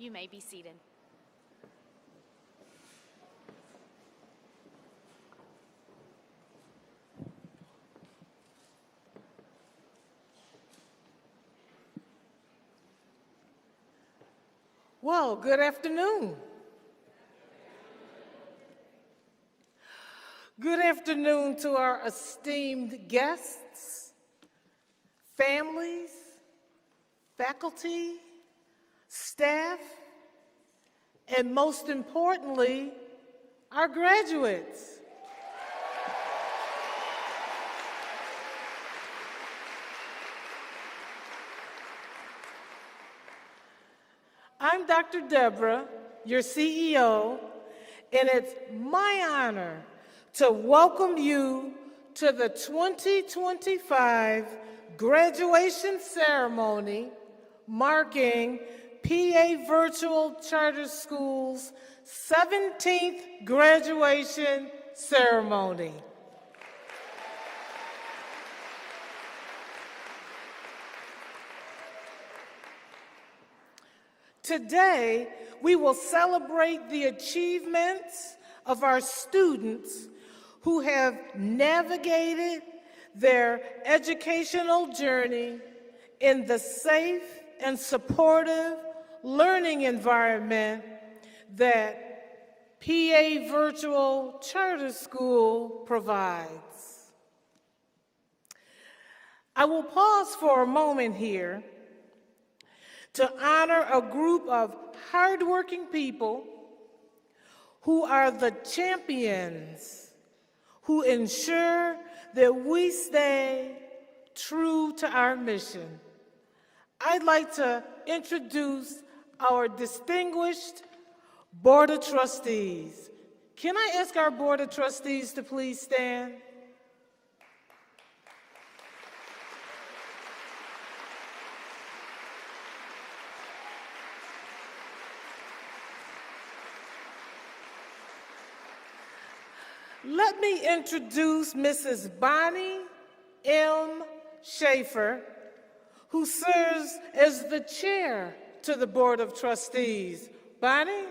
You may be seated. Well, good afternoon. Good afternoon to our esteemed guests, families, faculty, staff, and most importantly, our graduates. I'm Dr. Deborah, your CEO, and it's my honor to welcome you to the 2025 graduation ceremony marking PA Virtual Charter School's 17th graduation ceremony. Today, we will celebrate the achievements of our students who have navigated their educational journey in the safe and supportive learning environment that PA Virtual Charter School provides. I will pause for a moment here to honor a group of hardworking people who are the champions who ensure that we stay true to our mission. I'd like to introduce our distinguished Board of Trustees. Can I ask our Board of Trustees to please stand? Let me introduce Mrs. Bonnie M. Schaefer, who serves as the chair to the Board of Trustees. Bonnie?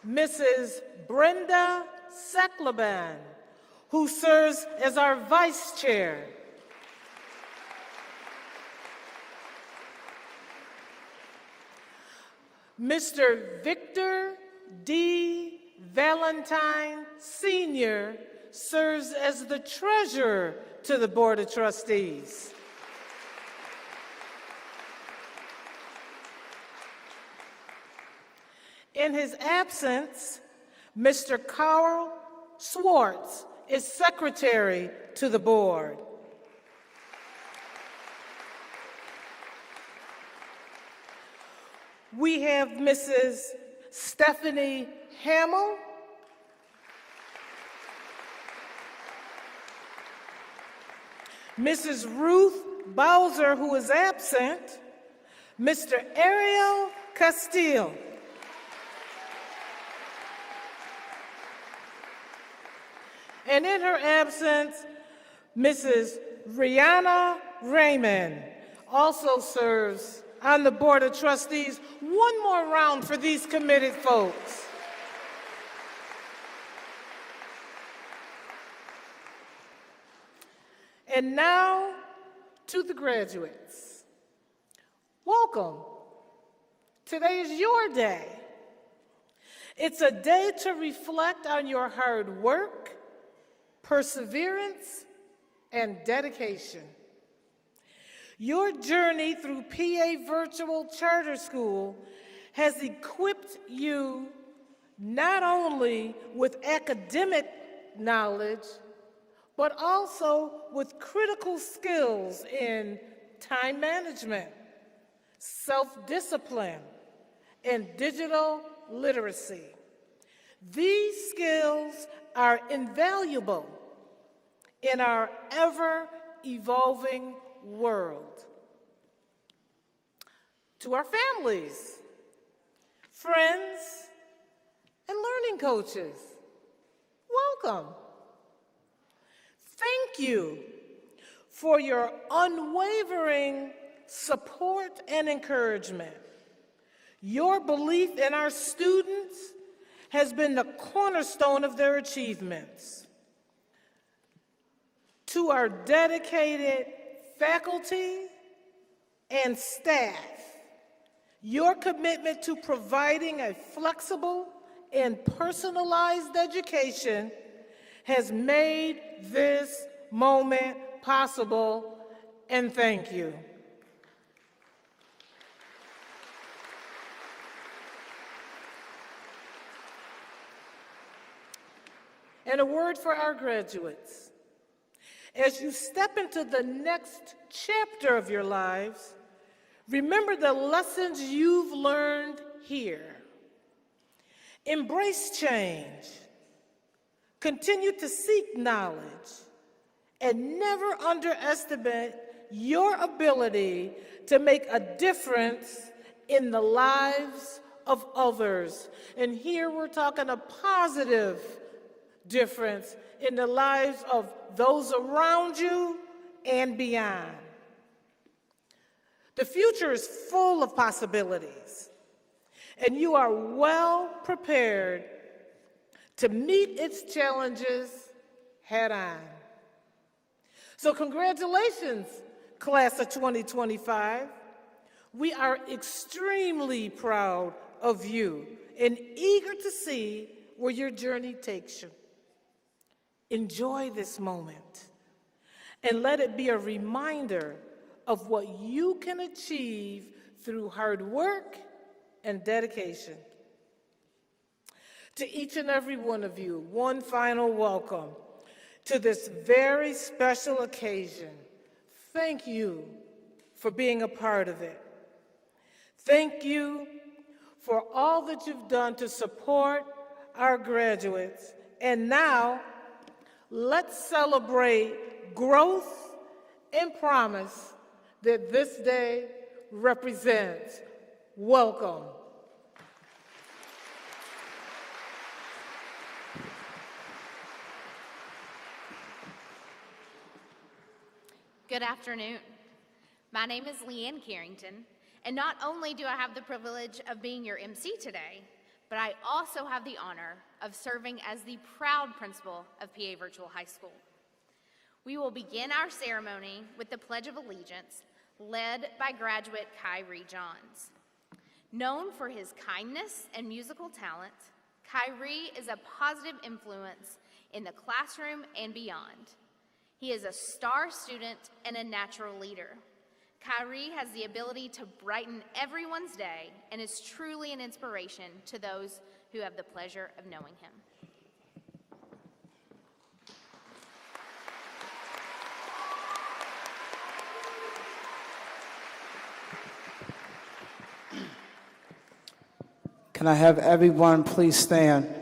Mrs. Brenda Sekleban, who serves as our vice chair. Mr. Victor D. Valentine Sr. serves as the treasurer to the Board of Trustees. In his absence, Mr. Carl Swartz is secretary to the board. We have Mrs. Stephanie Hamill, Mrs. Ruth Bowser, who is absent, Mr. Ariel Castile, and in her absence, Mrs. Rihanna Raymond also serves on the Board of Trustees. One more round for these committed folks. And now to the graduates. Welcome. Today is your day. It's a day to reflect on your hard work, perseverance, and dedication. Your journey through PA Virtual Charter School has equipped you not only with academic knowledge, but also with critical skills in time management, self-discipline, and digital literacy. These skills are invaluable in our ever-evolving world. To our families, friends, and learning coaches, welcome. Thank you for your unwavering support and encouragement. Your belief in our students has been the cornerstone of their achievements. To our dedicated faculty and staff, your commitment to providing a flexible and personalized education has made this moment possible, and thank you. And a word for our graduates. As you step into the next chapter of your lives, remember the lessons you've learned here. Embrace change. Continue to seek knowledge, and never underestimate your ability to make a difference in the lives of others. And here we're talking a positive difference in the lives of those around you and beyond. The future is full of possibilities, and you are well prepared to meet its challenges head on. So congratulations, class of 2025. We are extremely proud of you and eager to see where your journey takes you. Enjoy this moment and let it be a reminder of what you can achieve through hard work and dedication. To each and every one of you, one final welcome to this very special occasion. Thank you for being a part of it. Thank you for all that you've done to support our graduates. And now, let's celebrate growth and promise that this day represents. Welcome. Good afternoon. My name is Leanne Carrington, and not only do I have the privilege of being your MC today, but I also have the honor of serving as the proud principal of PA Virtual High School. We will begin our ceremony with the Pledge of Allegiance, led by graduate Kyrie Johns. Known for his kindness and musical talent, Kyrie is a positive influence in the classroom and beyond. He is a star student and a natural leader. Kyrie has the ability to brighten everyone's day and is truly an inspiration to those who have the pleasure of knowing him. Can I have everyone please stand?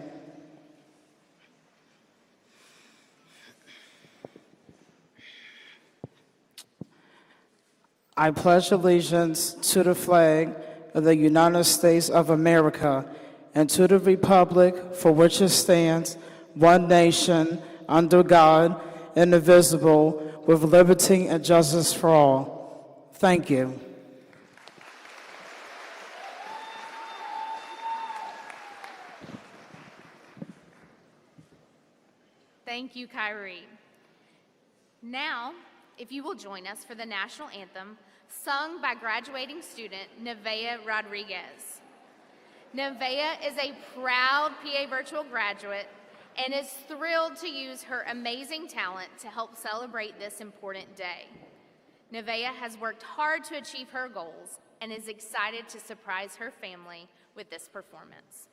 I pledge allegiance to the flag of the United States of America and to the republic for which it stands, one nation, under God, indivisible, with liberty and justice for all. Thank you. Thank you, Kyrie. Now, if you will join us for the national anthem, sung by graduating student Nevaeh Rodriguez. Nevaeh is a proud PA Virtual graduate and is thrilled to use her amazing talent to help celebrate this important day. Nevaeh has worked hard to achieve her goals and is excited to surprise her family with this performance.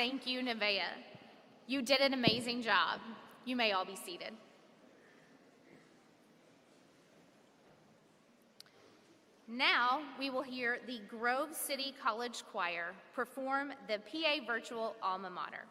Thank you, Nevaeh. You did an amazing job. You may all be seated. Now we will hear the Grove City College Choir perform the PA Virtual Alma Mater.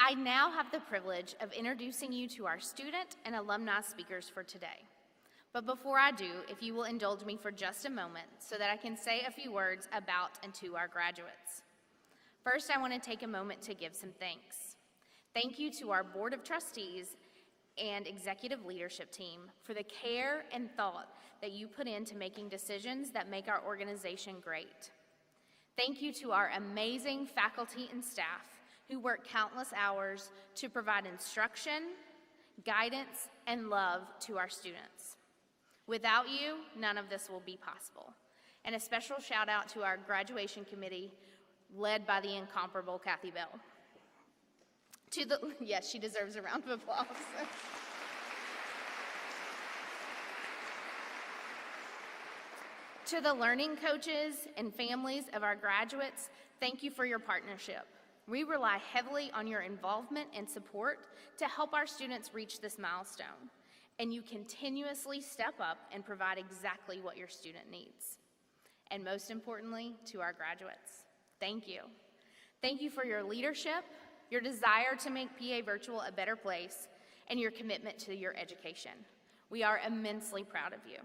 I now have the privilege of introducing you to our student and alumni speakers for today. But before I do, if you will indulge me for just a moment so that I can say a few words about and to our graduates. First, I want to take a moment to give some thanks. Thank you to our Board of Trustees and executive leadership team for the care and thought that you put into making decisions that make our organization great. Thank you to our amazing faculty and staff who work countless hours to provide instruction, guidance, and love to our students. Without you, none of this will be possible. And a special shout out to our graduation committee led by the incomparable Kathy Bell. Yes, she deserves a round of applause. To the learning coaches and families of our graduates, thank you for your partnership. We rely heavily on your involvement and support to help our students reach this milestone, and you continuously step up and provide exactly what your student needs. And most importantly, to our graduates, thank you. Thank you for your leadership, your desire to make PA Virtual a better place, and your commitment to your education. We are immensely proud of you.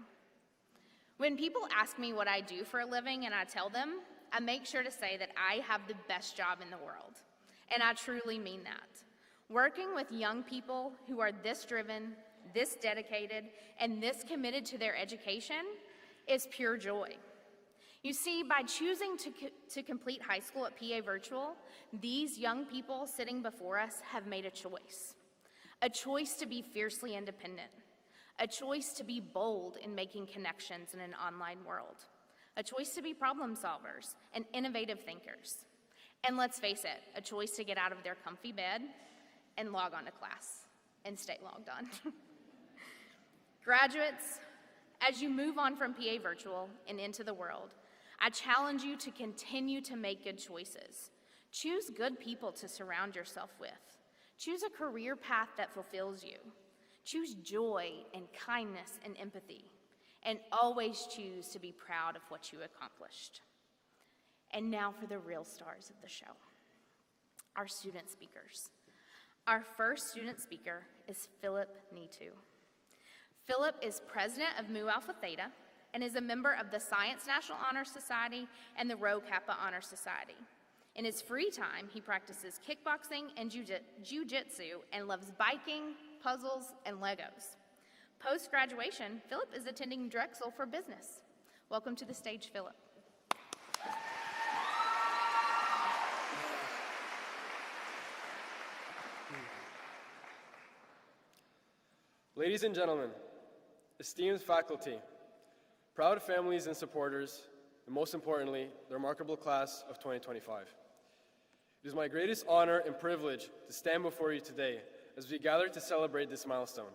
When people ask me what I do for a living and I tell them, I make sure to say that I have the best job in the world. And I truly mean that. Working with young people who are this driven, this dedicated, and this committed to their education is pure joy. You see, by choosing to complete high school at PA Virtual, these young people sitting before us have made a choice to be fiercely independent, a choice to be bold in making connections in an online world, a choice to be problem solvers and innovative thinkers. And let's face it, a choice to get out of their comfy bed and log on to class and stay logged on. Graduates, as you move on from PA Virtual and into the world, I challenge you to continue to make good choices. Choose good people to surround yourself with. Choose a career path that fulfills you. Choose joy and kindness and empathy. And always choose to be proud of what you accomplished. And now for the real stars of the show, our student speakers. Our first student speaker is Philip Nitu. Philip is president of Mu Alpha Theta and is a member of the Science National Honor Society and the Rho Kappa Honor Society. In his free time, he practices kickboxing and jiu-jitsu and loves biking, puzzles, and Legos. Post-graduation, Philip is attending Drexel for business. Welcome to the stage, Philip. Ladies and gentlemen, esteemed faculty, proud families and supporters, and most importantly, the remarkable class of 2025. It is my greatest honor and privilege to stand before you today as we gather to celebrate this milestone.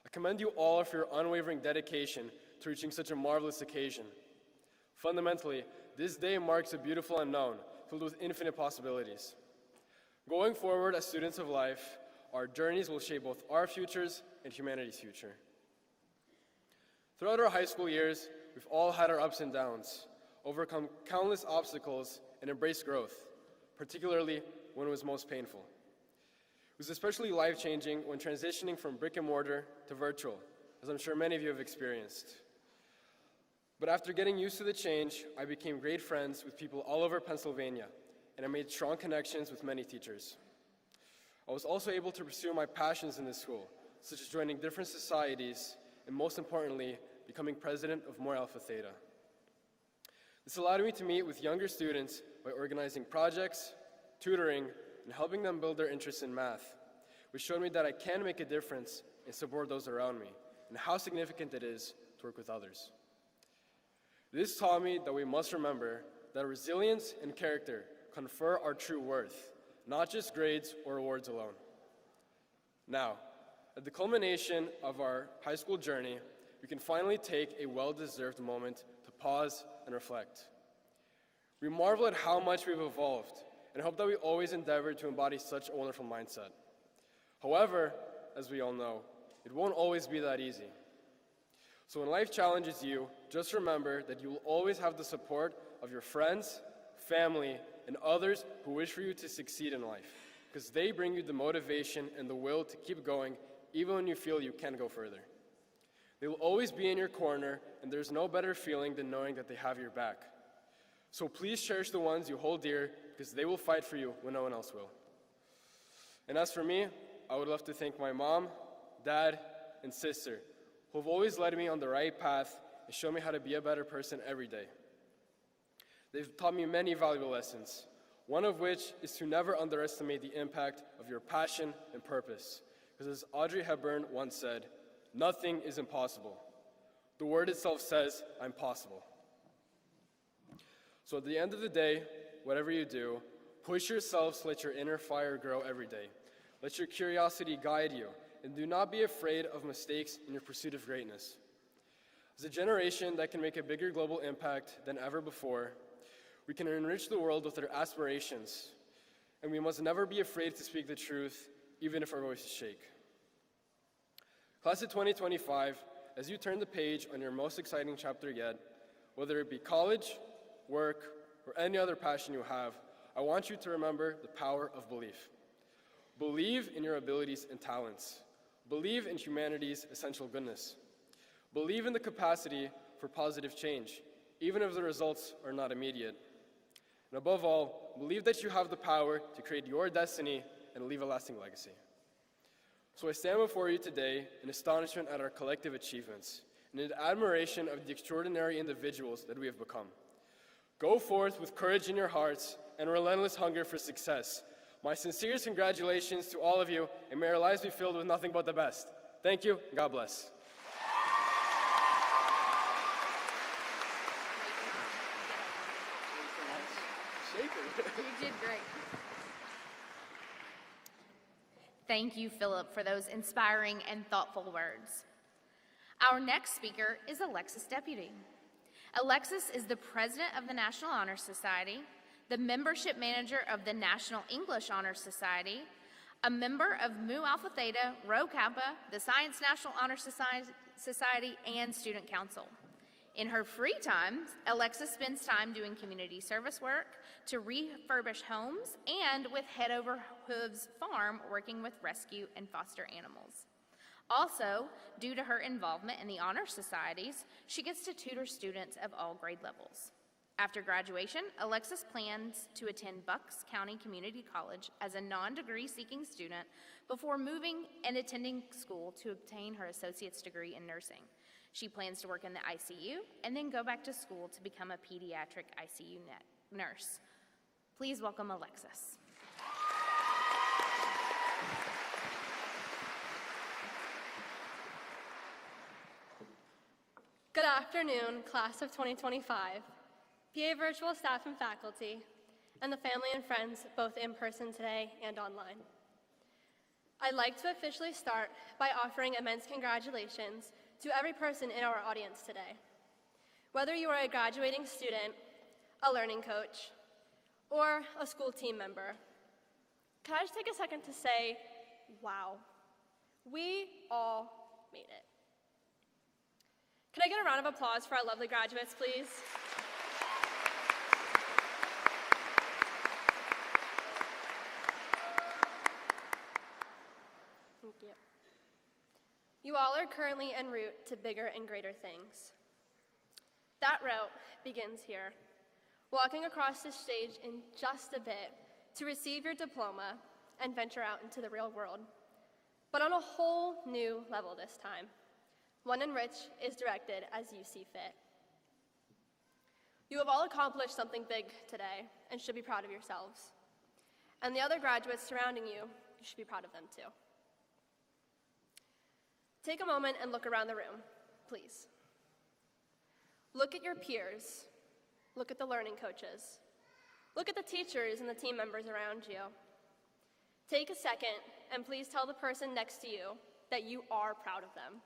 I commend you all for your unwavering dedication to reaching such a marvelous occasion. Fundamentally, this day marks a beautiful unknown filled with infinite possibilities. Going forward as students of life, our journeys will shape both our futures and humanity's future. Throughout our high school years, we've all had our ups and downs, overcome countless obstacles, and embraced growth, particularly when it was most painful. It was especially life-changing when transitioning from brick and mortar to virtual, as I'm sure many of you have experienced. But after getting used to the change, I became great friends with people all over Pennsylvania, and I made strong connections with many teachers. I was also able to pursue my passions in this school, such as joining different societies, and most importantly, becoming president of Mu Alpha Theta. This allowed me to meet with younger students by organizing projects, tutoring, and helping them build their interest in math, which showed me that I can make a difference and support those around me, and how significant it is to work with others. This taught me that we must remember that resilience and character confer our true worth, not just grades or awards alone. Now, at the culmination of our high school journey, we can finally take a well-deserved moment to pause and reflect. We marvel at how much we've evolved and hope that we always endeavor to embody such a wonderful mindset. However, as we all know, it won't always be that easy. So when life challenges you, just remember that you will always have the support of your friends, family, and others who wish for you to succeed in life, because they bring you the motivation and the will to keep going even when you feel you can't go further. They will always be in your corner, and there's no better feeling than knowing that they have your back. So please cherish the ones you hold dear, because they will fight for you when no one else will. And as for me, I would love to thank my mom, dad, and sister, who have always led me on the right path and shown me how to be a better person every day. They've taught me many valuable lessons, one of which is to never underestimate the impact of your passion and purpose. Because as Audrey Hepburn once said, nothing is impossible. The word itself says, I'm possible. So at the end of the day, whatever you do, push yourselves to let your inner fire grow every day. Let your curiosity guide you, and do not be afraid of mistakes in your pursuit of greatness. As a generation that can make a bigger global impact than ever before, we can enrich the world with our aspirations, and we must never be afraid to speak the truth, even if our voices shake. Class of 2025, as you turn the page on your most exciting chapter yet, whether it be college, work, or any other passion you have, I want you to remember the power of belief. Believe in your abilities and talents. Believe in humanity's essential goodness. Believe in the capacity for positive change, even if the results are not immediate. And above all, believe that you have the power to create your destiny and leave a lasting legacy. So I stand before you today in astonishment at our collective achievements and in admiration of the extraordinary individuals that we have become. Go forth with courage in your hearts and relentless hunger for success. My sincerest congratulations to all of you, and may our lives be filled with nothing but the best. Thank you, and God bless. You did great. Thank you, Philip, for those inspiring and thoughtful words. Our next speaker is Alexis Deputy. Alexis is the president of the National Honor Society, the membership manager of the National English Honor Society, a member of Mu Alpha Theta, Rho Kappa, the Science National Honor Society, and Student Council. In her free time, Alexis spends time doing community service work to refurbish homes and with Head Over Hooves Farm working with rescue and foster animals. Also, due to her involvement in the honor societies, she gets to tutor students of all grade levels. After graduation, Alexis plans to attend Bucks County Community College as a non-degree seeking student before moving and attending school to obtain her associate's degree in nursing. She plans to work in the ICU and then go back to school to become a pediatric ICU nurse. Please welcome Alexis. Good afternoon, class of 2025, PA virtual staff and faculty, and the family and friends both in person today and online. I'd like to officially start by offering immense congratulations to every person in our audience today. Whether you are a graduating student, a learning coach, or a school team member, can I just take a second to say, wow, we all made it. Can I get a round of applause for our lovely graduates, please? Thank you. You all are currently en route to bigger and greater things. That route begins here, walking across this stage in just a bit to receive your diploma and venture out into the real world, but on a whole new level this time, one in which is directed as you see fit. You have all accomplished something big today and should be proud of yourselves. And the other graduates surrounding you, you should be proud of them too. Take a moment and look around the room, please. Look at your peers. Look at the learning coaches. Look at the teachers and the team members around you. Take a second and please tell the person next to you that you are proud of them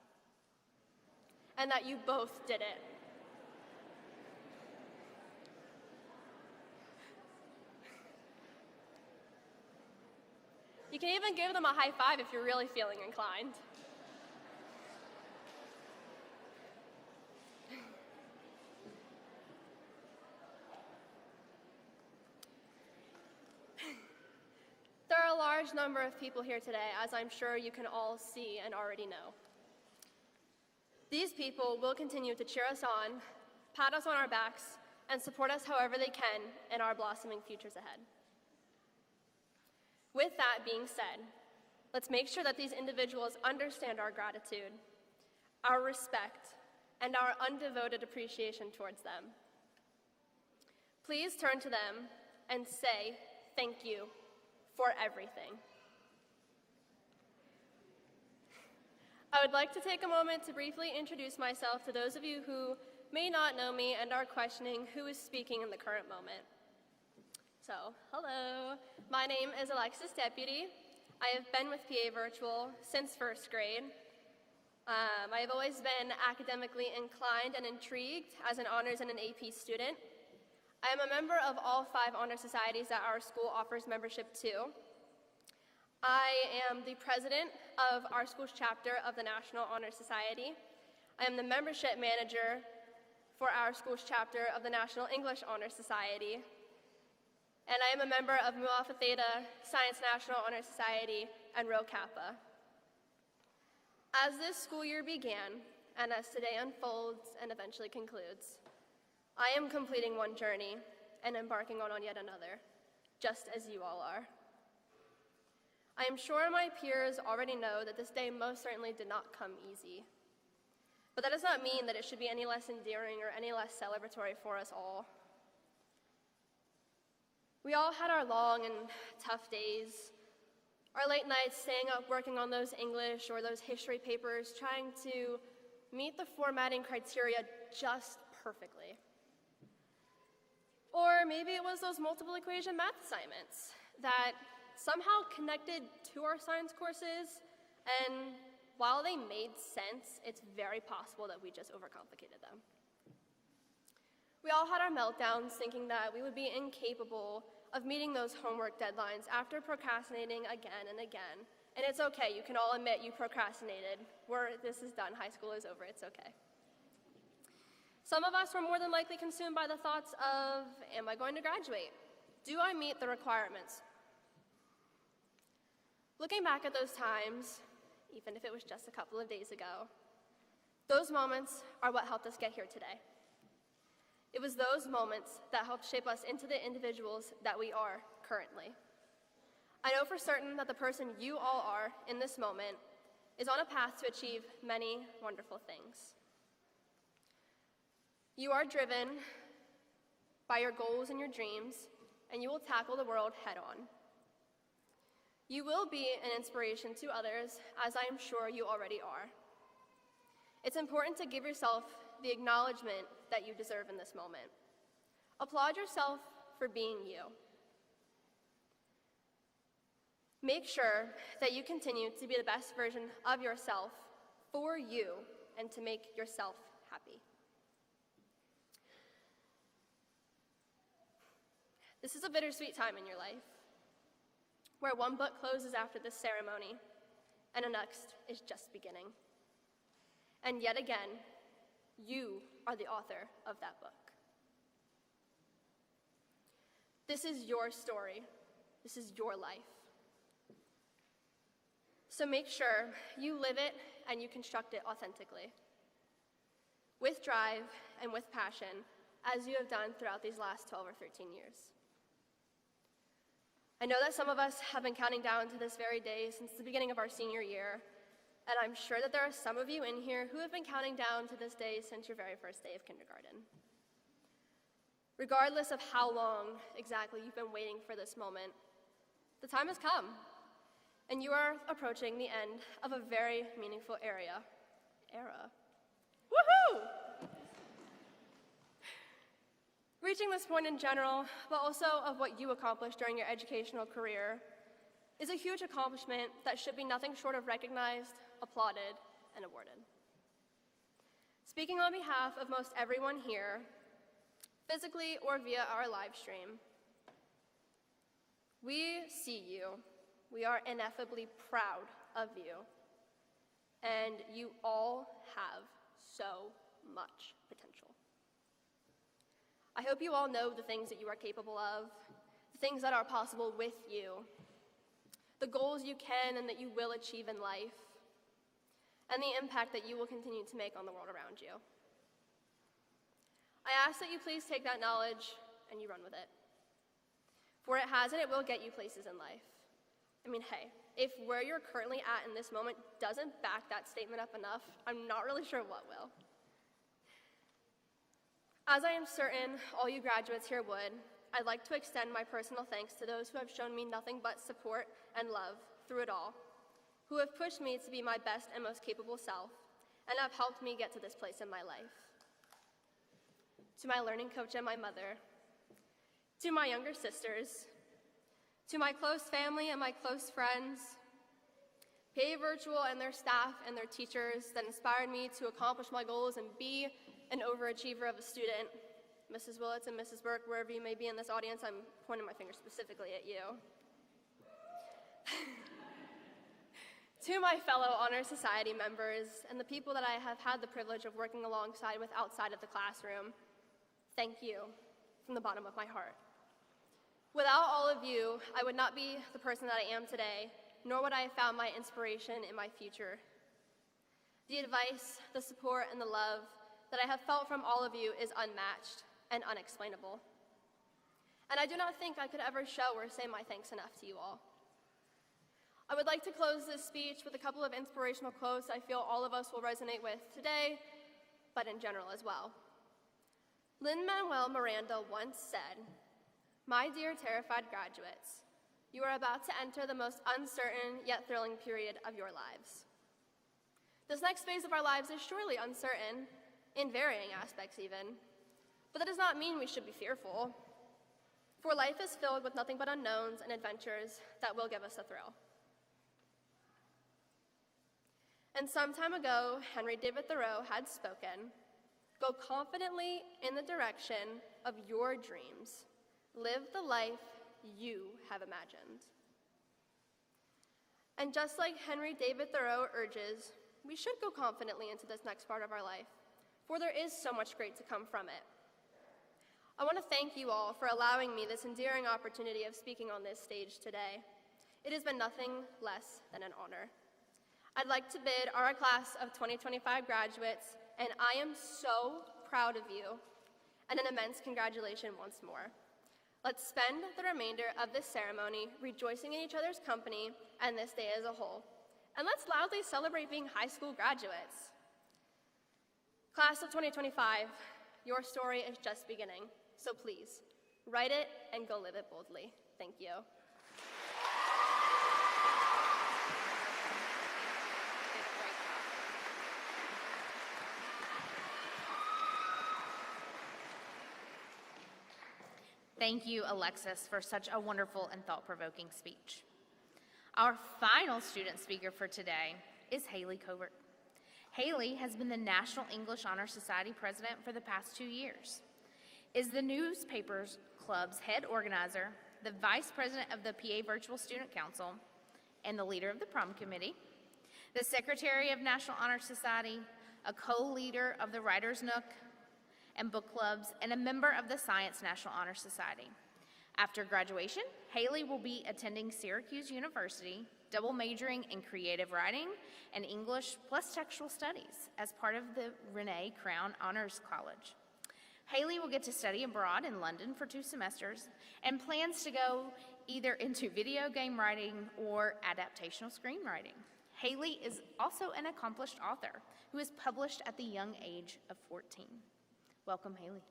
and that you both did it. You can even give them a high five if you're really feeling inclined. There are a large number of people here today, as I'm sure you can all see and already know. These people will continue to cheer us on, pat us on our backs, and support us however they can in our blossoming futures ahead. With that being said, let's make sure that these individuals understand our gratitude, our respect, and our undevoted appreciation towards them. Please turn to them and say thank you for everything. I would like to take a moment to briefly introduce myself to those of you who may not know me and are questioning who is speaking in the current moment. So, hello, my name is Alexis Deputy. I have been with PA Virtual since first grade. I have always been academically inclined and intrigued as an honors and an AP student. I am a member of all 5 honor societies that our school offers membership to. I am the president of our school's chapter of the National Honor Society. I am the membership manager for our school's chapter of the National English Honor Society. And I am a member of Mu Alpha Theta, Science National Honor Society, and Rho Kappa. As this school year began, and as today unfolds and eventually concludes, I am completing one journey and embarking on yet another, just as you all are. I am sure my peers already know that this day most certainly did not come easy. But that does not mean that it should be any less endearing or any less celebratory for us all. We all had our long and tough days, our late nights staying up working on those English or those history papers, trying to meet the formatting criteria just perfectly. Or maybe it was those multiple equation math assignments that somehow connected to our science courses, and while they made sense, it's very possible that we just overcomplicated them. We all had our meltdowns thinking that we would be incapable of meeting those homework deadlines after procrastinating again and again. And it's okay, you can all admit you procrastinated. This is done, high school is over, it's okay. Some of us were more than likely consumed by the thoughts of, am I going to graduate? Do I meet the requirements? Looking back at those times, even if it was just a couple of days ago, those moments are what helped us get here today. It was those moments that helped shape us into the individuals that we are currently. I know for certain that the person you all are in this moment is on a path to achieve many wonderful things. You are driven by your goals and your dreams, and you will tackle the world head on. You will be an inspiration to others, as I am sure you already are. It's important to give yourself the acknowledgement that you deserve in this moment. Applaud yourself for being you. Make sure that you continue to be the best version of yourself for you and to make yourself happy. This is a bittersweet time in your life, where one book closes after this ceremony and a next is just beginning. And yet again, you are the author of that book. This is your story. This is your life. So make sure you live it and you construct it authentically, with drive and with passion, as you have done throughout these last 12 or 13 years. I know that some of us have been counting down to this very day since the beginning of our senior year, and I'm sure that there are some of you in here who have been counting down to this day since your very first day of kindergarten. Regardless of how long exactly you've been waiting for this moment, the time has come, and you are approaching the end of a very meaningful era. Woohoo! Reaching this point in general, but also of what you accomplished during your educational career, is a huge accomplishment that should be nothing short of recognized, applauded, and awarded. Speaking on behalf of most everyone here, physically or via our live stream, we see you. We are ineffably proud of you, and you all have so much potential. I hope you all know the things that you are capable of, the things that are possible with you, the goals you can and that you will achieve in life, and the impact that you will continue to make on the world around you. I ask that you please take that knowledge and you run with it, for it has and it will get you places in life. I mean, hey, if where you're currently at in this moment doesn't back that statement up enough, I'm not really sure what will. As I am certain all you graduates here would, I'd like to extend my personal thanks to those who have shown me nothing but support and love through it all, who have pushed me to be my best and most capable self, and have helped me get to this place in my life. To my learning coach and my mother, to my younger sisters, to my close family and my close friends, PA Virtual and their staff and their teachers that inspired me to accomplish my goals and be an overachiever of a student, Mrs. Willits and Mrs. Burke, wherever you may be in this audience, I'm pointing my finger specifically at you. To my fellow Honor Society members and the people that I have had the privilege of working alongside with outside of the classroom, thank you from the bottom of my heart. Without all of you, I would not be the person that I am today, nor would I have found my inspiration in my future. The advice, the support, and the love that I have felt from all of you is unmatched and unexplainable. And I do not think I could ever show or say my thanks enough to you all. I would like to close this speech with a couple of inspirational quotes I feel all of us will resonate with today, but in general as well. Lin-Manuel Miranda once said, "My dear terrified graduates, you are about to enter the most uncertain yet thrilling period of your lives." This next phase of our lives is surely uncertain, in varying aspects even, but that does not mean we should be fearful, for life is filled with nothing but unknowns and adventures that will give us a thrill. And some time ago, Henry David Thoreau had spoken, "Go confidently in the direction of your dreams. Live the life you have imagined." And just like Henry David Thoreau urges, we should go confidently into this next part of our life, for there is so much great to come from it. I want to thank you all for allowing me this endearing opportunity of speaking on this stage today. It has been nothing less than an honor. I'd like to bid our class of 2025 graduates, and I am so proud of you, and an immense congratulations once more. Let's spend the remainder of this ceremony rejoicing in each other's company and this day as a whole. And let's loudly celebrate being high school graduates. Class of 2025, your story is just beginning, so please, write it and go live it boldly. Thank you. Thank you, Alexis, for such a wonderful and thought-provoking speech. Our final student speaker for today is Haley Covert. Haley has been the National English Honor Society president for the past 2 years, is the Newspapers Club's head organizer, the vice president of the PA Virtual Student Council, and the leader of the prom committee, the secretary of National Honor Society, a co-leader of the Writers' Nook and book clubs, and a member of the Science National Honor Society. After graduation, Haley will be attending Syracuse University, double majoring in creative writing and English plus textual studies as part of the Renee Crown Honors College. Haley will get to study abroad in London for 2 semesters and plans to go either into video game writing or adaptational screenwriting. Haley is also an accomplished author who is published at the young age of 14. Welcome, Haley.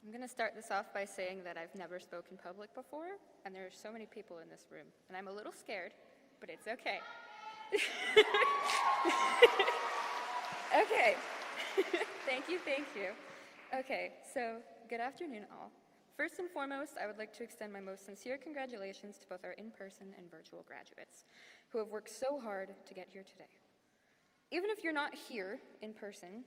I'm going to start this off by saying that I've never spoken public before, and there are so many people in this room, and I'm a little scared, but it's okay. Okay. Thank you. Okay, so good afternoon, all. First and foremost, I would like to extend my most sincere congratulations to both our in-person and virtual graduates who have worked so hard to get here today. Even if you're not here in person,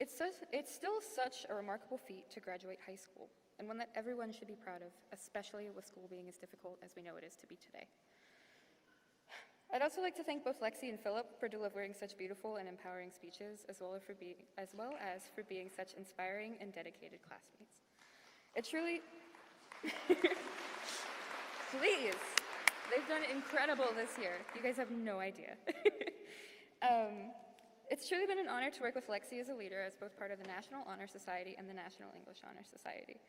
it's still such a remarkable feat to graduate high school, and one that everyone should be proud of, especially with school being as difficult as we know it is to be today. I'd also like to thank both Lexi and Philip for delivering such beautiful and empowering speeches, as well as for being such inspiring and dedicated classmates. It truly, please, they've done incredible this year. You guys have no idea. It's truly been an honor to work with Lexi as a leader as both part of the National Honor Society and the National English Honor Society.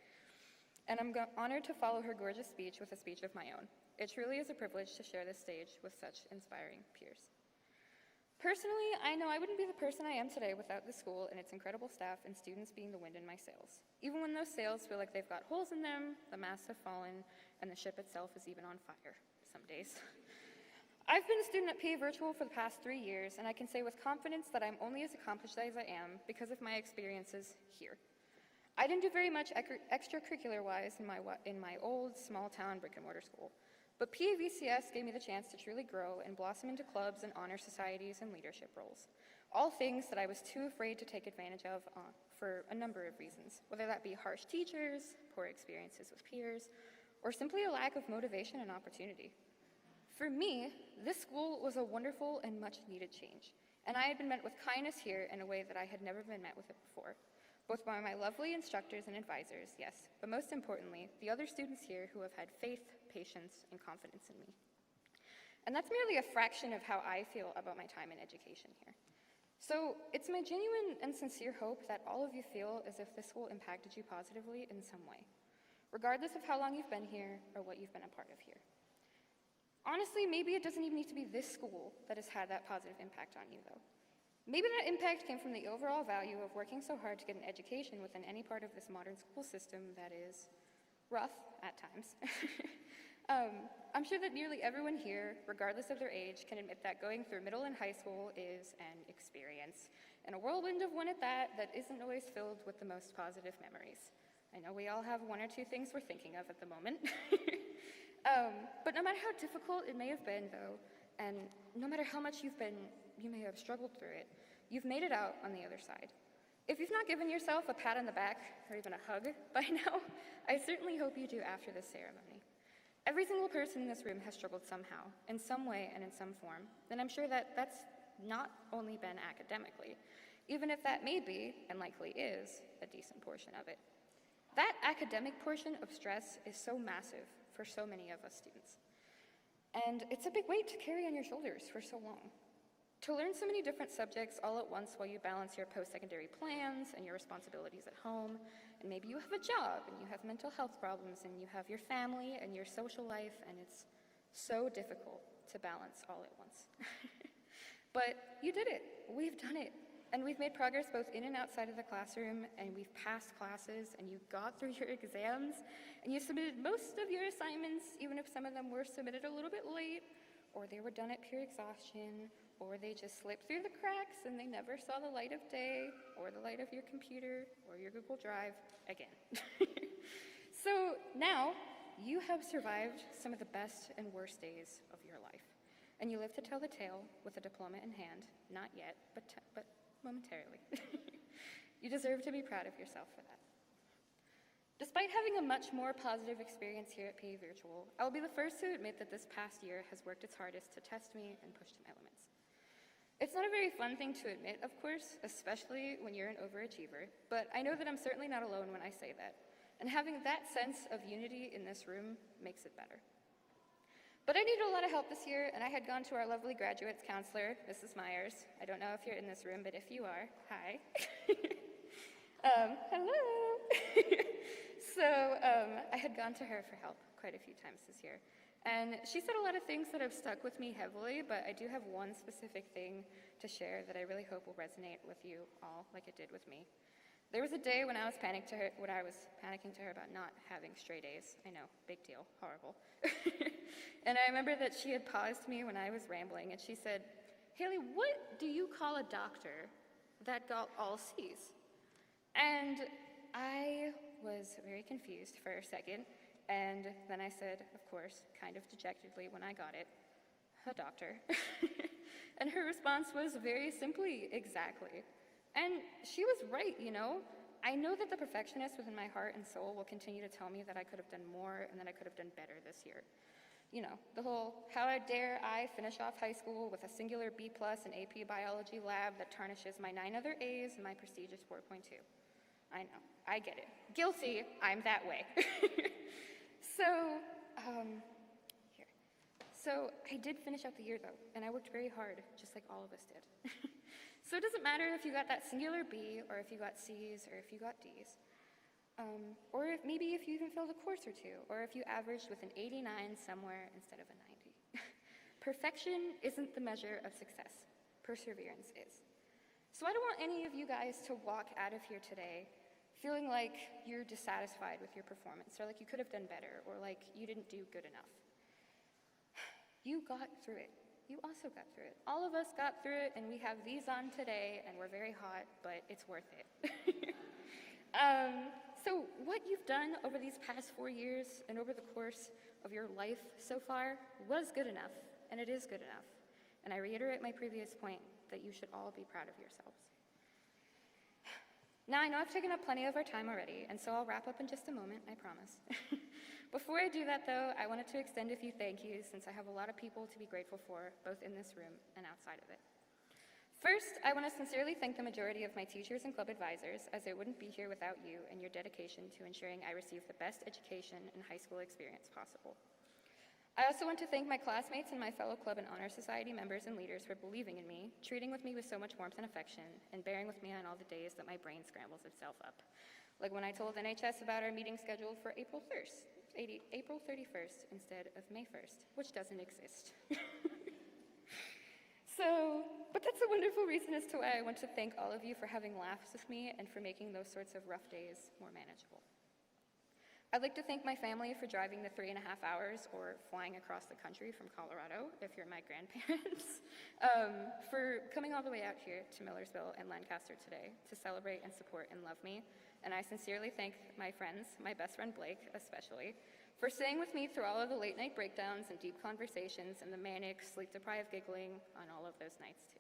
And I'm honored to follow her gorgeous speech with a speech of my own. It truly is a privilege to share this stage with such inspiring peers. Personally, I know I wouldn't be the person I am today without the school and its incredible staff and students being the wind in my sails. Even when those sails feel like they've got holes in them, the masts have fallen, and the ship itself is even on fire some days. I've been a student at PA Virtual for the past 3 years, and I can say with confidence that I'm only as accomplished as I am because of my experiences here. I didn't do very much extracurricular-wise in my old small-town brick-and-mortar school, but PA VCS gave me the chance to truly grow and blossom into clubs and honor societies and leadership roles, all things that I was too afraid to take advantage of for a number of reasons, whether that be harsh teachers, poor experiences with peers, or simply a lack of motivation and opportunity. For me, this school was a wonderful and much-needed change, and I had been met with kindness here in a way that I had never been met with it before. both by my lovely instructors and advisors, yes, but most importantly, the other students here who have had faith, patience, and confidence in me. And that's merely a fraction of how I feel about my time in education here. So it's my genuine and sincere hope that all of you feel as if this school impacted you positively in some way, regardless of how long you've been here or what you've been a part of here. Honestly, maybe it doesn't even need to be this school that has had that positive impact on you, though. Maybe that impact came from the overall value of working so hard to get an education within any part of this modern school system that is rough at times. I'm sure that nearly everyone here, regardless of their age, can admit that going through middle and high school is an experience, and a whirlwind of one at that isn't always filled with the most positive memories. I know we all have one or two things we're thinking of at the moment. But no matter how difficult it may have been, though, and no matter how much you may have struggled through it, you've made it out on the other side. If you've not given yourself a pat on the back or even a hug by now, I certainly hope you do after this ceremony. Every single person in this room has struggled somehow, in some way and in some form, and I'm sure that that's not only been academically, even if that may be, and likely is, a decent portion of it. That academic portion of stress is so massive for so many of us students. And it's a big weight to carry on your shoulders for so long. To learn so many different subjects all at once while you balance your post-secondary plans and your responsibilities at home, and maybe you have a job and you have mental health problems and you have your family and your social life, and it's so difficult to balance all at once. But you did it. We've done it. And we've made progress both in and outside of the classroom, and we've passed classes, and you got through your exams, and you submitted most of your assignments, even if some of them were submitted a little bit late, or they were done at pure exhaustion, or they just slipped through the cracks and they never saw the light of day, or the light of your computer, or your Google Drive again. So now, you have survived some of the best and worst days of your life, and you live to tell the tale with a diploma in hand, not yet, but momentarily. You deserve to be proud of yourself for that. Despite having a much more positive experience here at PA Virtual, I will be the first to admit that this past year has worked its hardest to test me and push to my limits. It's not a very fun thing to admit, of course, especially when you're an overachiever, but I know that I'm certainly not alone when I say that, and having that sense of unity in this room makes it better. But I needed a lot of help this year, and I had gone to our lovely graduates counselor, Mrs. Myers. I don't know if you're in this room, but if you are, hi. Hello. So I had gone to her for help quite a few times this year. And she said a lot of things that have stuck with me heavily, but I do have one specific thing to share that I really hope will resonate with you all like it did with me. There was a day when I was panicking to her about not having straight A's. I know, big deal, horrible. And I remember that she had paused me when I was rambling, and she said, "Haley, what do you call a doctor that got all C's?" And I was very confused for a second, and then I said, of course, kind of dejectedly when I got it, "A doctor." And her response was very simply, "Exactly." And she was right, you know? I know that the perfectionist within my heart and soul will continue to tell me that I could have done more and that I could have done better this year. You know, the whole, how dare I finish off high school with a singular B+ in AP Biology lab that tarnishes my 9 other A's and my prestigious 4.2. I know, I get it. Guilty, I'm that way. So I did finish out the year though, and I worked very hard, just like all of us did. So it doesn't matter if you got that singular B, or if you got C's, or if you got D's. Or maybe if you even failed a course or two, or if you averaged with an 89 somewhere instead of a 90. Perfection isn't the measure of success. Perseverance is. So I don't want any of you guys to walk out of here today feeling like you're dissatisfied with your performance, or like you could have done better, or like you didn't do good enough. You got through it. You also got through it. All of us got through it, and we have these on today, and we're very hot, but it's worth it. So what you've done over these past 4 years and over the course of your life so far was good enough, and it is good enough. And I reiterate my previous point that you should all be proud of yourselves. Now, I know I've taken up plenty of our time already, and so I'll wrap up in just a moment, I promise. Before I do that, though, I wanted to extend a few thank yous since I have a lot of people to be grateful for, both in this room and outside of it. First, I want to sincerely thank the majority of my teachers and club advisors, as I wouldn't be here without you and your dedication to ensuring I receive the best education and high school experience possible. I also want to thank my classmates and my fellow club and honor society members and leaders for believing in me, treating with me with so much warmth and affection, and bearing with me on all the days that my brain scrambles itself up. Like when I told NHS about our meeting scheduled for April 31st instead of May 1st, which doesn't exist. But that's a wonderful reason as to why I want to thank all of you for having laughs with me and for making those sorts of rough days more manageable. I'd like to thank my family for driving the 3.5 hours or flying across the country from Colorado, if you're my grandparents, for coming all the way out here to Millersville and Lancaster today to celebrate and support and love me. And I sincerely thank my friends, my best friend Blake especially, for staying with me through all of the late night breakdowns and deep conversations and the manic, sleep-deprived giggling on all of those nights too.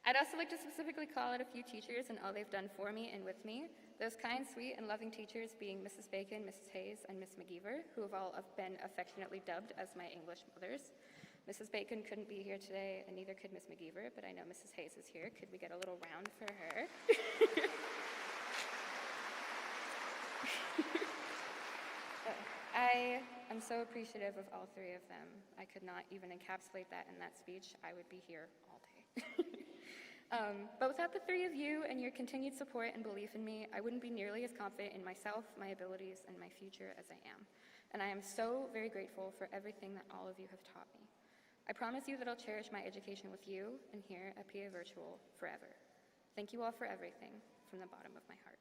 I'd also like to specifically call out a few teachers and all they've done for me and with me. Those kind, sweet, and loving teachers being Mrs. Bacon, Mrs. Hayes, and Miss McGeever, who have all been affectionately dubbed as my English mothers. Mrs. Bacon couldn't be here today, and neither could Miss McGeever, but I know Mrs. Hayes is here. Could we get a little round for her? I am so appreciative of all three of them. I could not even encapsulate that in that speech. I would be here all day. But without the three of you and your continued support and belief in me, I wouldn't be nearly as confident in myself, my abilities, and my future as I am. And I am so very grateful for everything that all of you have taught me. I promise you that I'll cherish my education with you and here at PA Virtual forever. Thank you all for everything from the bottom of my heart.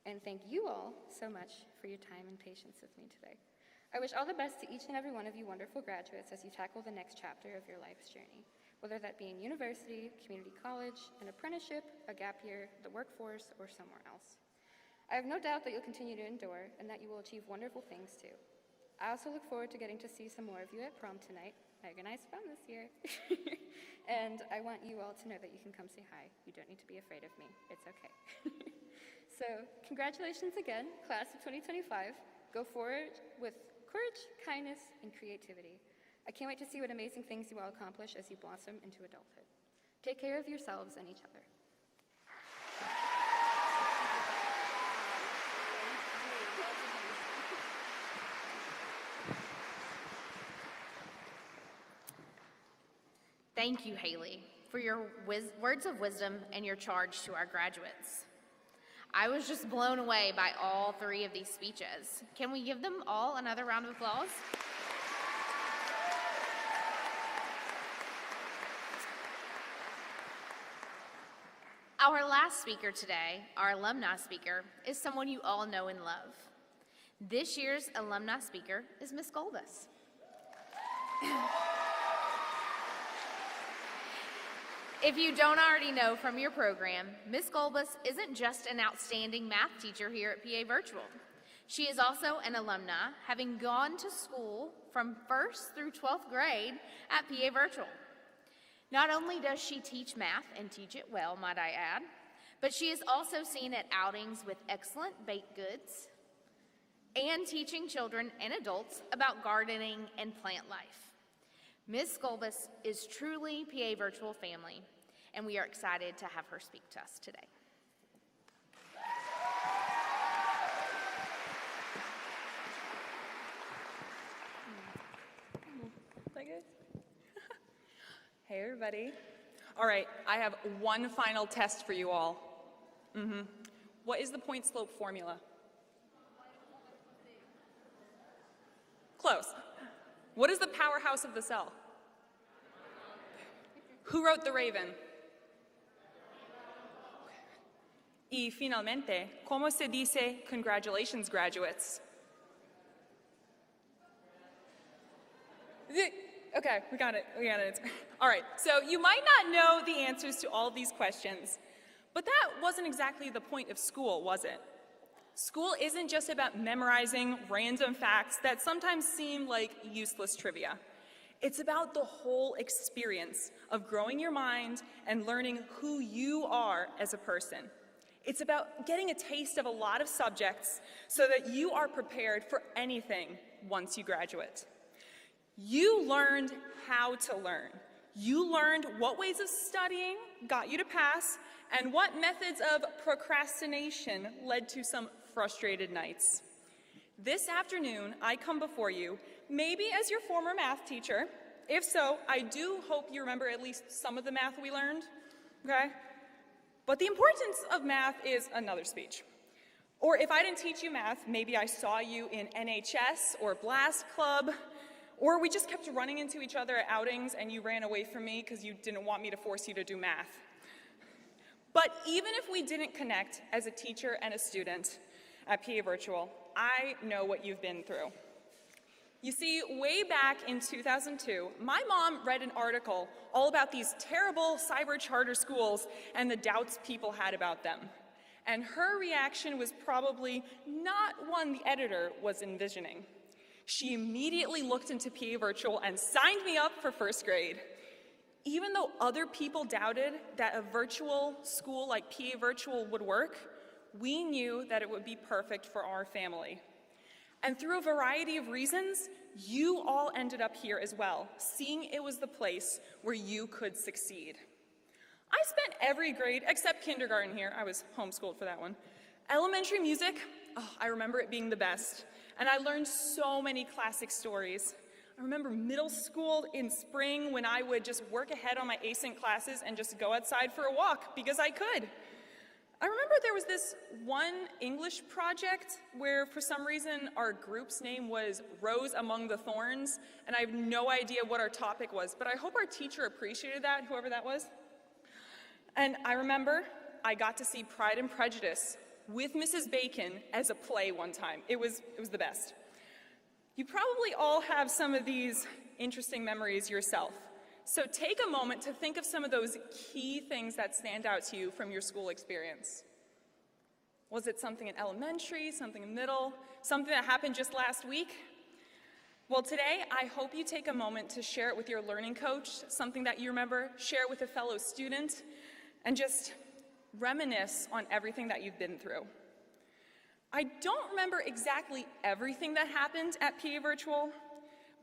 And thank you all so much for your time and patience with me today. I wish all the best to each and every one of you wonderful graduates as you tackle the next chapter of your life's journey, whether that be in university, community college, an apprenticeship, a gap year, the workforce, or somewhere else. I have no doubt that you'll continue to endure and that you will achieve wonderful things too. I also look forward to getting to see some more of you at prom tonight. I organized prom this year. And I want you all to know that you can come say hi. You don't need to be afraid of me. It's okay. So congratulations again, class of 2025. Go forward with courage, kindness, and creativity. I can't wait to see what amazing things you all accomplish as you blossom into adulthood. Take care of yourselves and each other. Thank you, Haley, for your words of wisdom and your charge to our graduates. I was just blown away by all three of these speeches. Can we give them all another round of applause? Our last speaker today, our alumni speaker, is someone you all know and love. This year's alumni speaker is Miss Golbus. If you don't already know from your program, Ms. Golbus isn't just an outstanding math teacher here at PA Virtual. She is also an alumni, having gone to school from 1st through 12th grade at PA Virtual. Not only does she teach math and teach it well, might I add, but she is also seen at outings with excellent baked goods and teaching children and adults about gardening and plant life. Ms. Golbus is truly PA Virtual family, and we are excited to have her speak to us today. Hey, everybody. All right, I have one final test for you all. What is the point slope formula? Close. What is the powerhouse of the cell? Who wrote The Raven? Y finalmente, ¿cómo se dice congratulations, graduates? Okay, we got it. All right, so you might not know the answers to all of these questions, but that wasn't exactly the point of school, was it? School isn't just about memorizing random facts that sometimes seem like useless trivia. It's about the whole experience of growing your mind and learning who you are as a person. It's about getting a taste of a lot of subjects so that you are prepared for anything once you graduate. You learned how to learn. You learned what ways of studying got you to pass and what methods of procrastination led to some frustrated nights. This afternoon, I come before you, maybe as your former math teacher. If so, I do hope you remember at least some of the math we learned, okay? But the importance of math is another speech. Or if I didn't teach you math, maybe I saw you in NHS or Blast Club, or we just kept running into each other at outings and you ran away from me because you didn't want me to force you to do math. But even if we didn't connect as a teacher and a student at PA Virtual, I know what you've been through. You see, way back in 2002, my mom read an article all about these terrible cyber charter schools and the doubts people had about them. And her reaction was probably not one the editor was envisioning. She immediately looked into PA Virtual and signed me up for first grade. Even though other people doubted that a virtual school like PA Virtual would work, we knew that it would be perfect for our family. And through a variety of reasons, you all ended up here as well, seeing it was the place where you could succeed. I spent every grade, except kindergarten here, I was homeschooled for that one. Elementary music, I remember it being the best. And I learned so many classic stories. I remember middle school in spring when I would just work ahead on my async classes and just go outside for a walk because I could. I remember there was this one English project where for some reason our group's name was Rose Among the Thorns, and I have no idea what our topic was, but I hope our teacher appreciated that, whoever that was. And I remember I got to see Pride and Prejudice with Mrs. Bacon as a play one time. It was the best. You probably all have some of these interesting memories yourself. So take a moment to think of some of those key things that stand out to you from your school experience. Was it something in elementary, something in middle, something that happened just last week? Well, today, I hope you take a moment to share it with your learning coach, something that you remember, share it with a fellow student, and just reminisce on everything that you've been through. I don't remember exactly everything that happened at PA Virtual,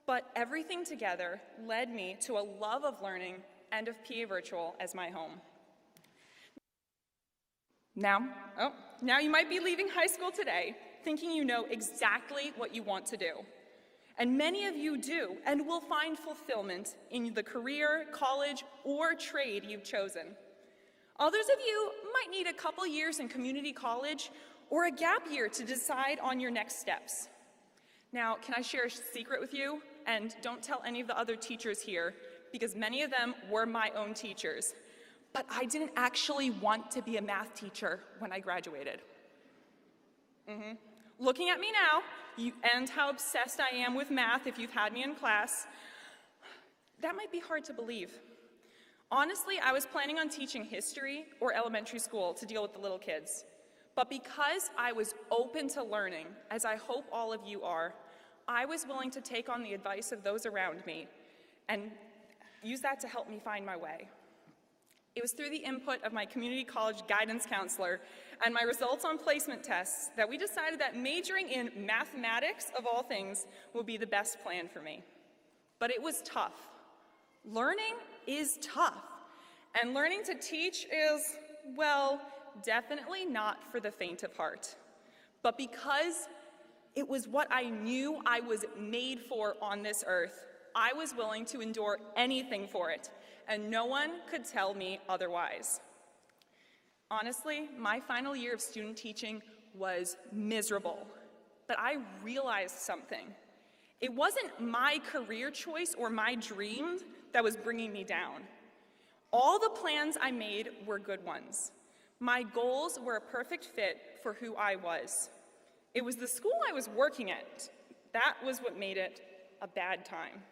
but everything together led me to a love of learning and of PA Virtual as my home. Now you might be leaving high school today thinking you know exactly what you want to do. And many of you do and will find fulfillment in the career, college, or trade you've chosen. Others of you might need a couple years in community college or a gap year to decide on your next steps. Now, can I share a secret with you? And don't tell any of the other teachers here, because many of them were my own teachers. But I didn't actually want to be a math teacher when I graduated. Looking at me now, and how obsessed I am with math if you've had me in class, that might be hard to believe. Honestly, I was planning on teaching history or elementary school to deal with the little kids. But because I was open to learning, as I hope all of you are, I was willing to take on the advice of those around me and use that to help me find my way. It was through the input of my community college guidance counselor and my results on placement tests that we decided that majoring in mathematics, of all things, would be the best plan for me. But it was tough. Learning is tough. And learning to teach is, well, definitely not for the faint of heart. But because it was what I knew I was made for on this earth, I was willing to endure anything for it, and no one could tell me otherwise. Honestly, my final year of student teaching was miserable, but I realized something. It wasn't my career choice or my dream that was bringing me down. All the plans I made were good ones. My goals were a perfect fit for who I was. It was the school I was working at. That was what made it a bad time.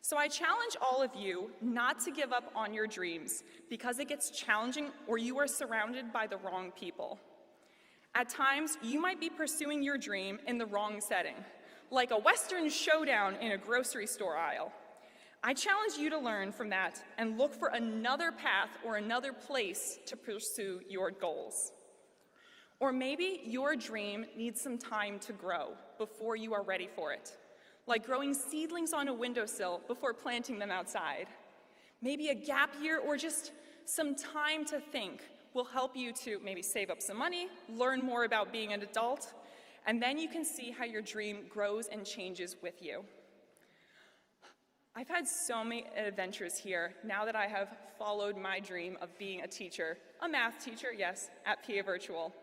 So I challenge all of you not to give up on your dreams because it gets challenging or you are surrounded by the wrong people. At times, you might be pursuing your dream in the wrong setting, like a Western showdown in a grocery store aisle. I challenge you to learn from that and look for another path or another place to pursue your goals. Or maybe your dream needs some time to grow before you are ready for it, like growing seedlings on a windowsill before planting them outside. Maybe a gap year or just some time to think will help you to maybe save up some money, learn more about being an adult, and then you can see how your dream grows and changes with you. I've had so many adventures here now that I have followed my dream of being a teacher, a math teacher, yes, at PA Virtual.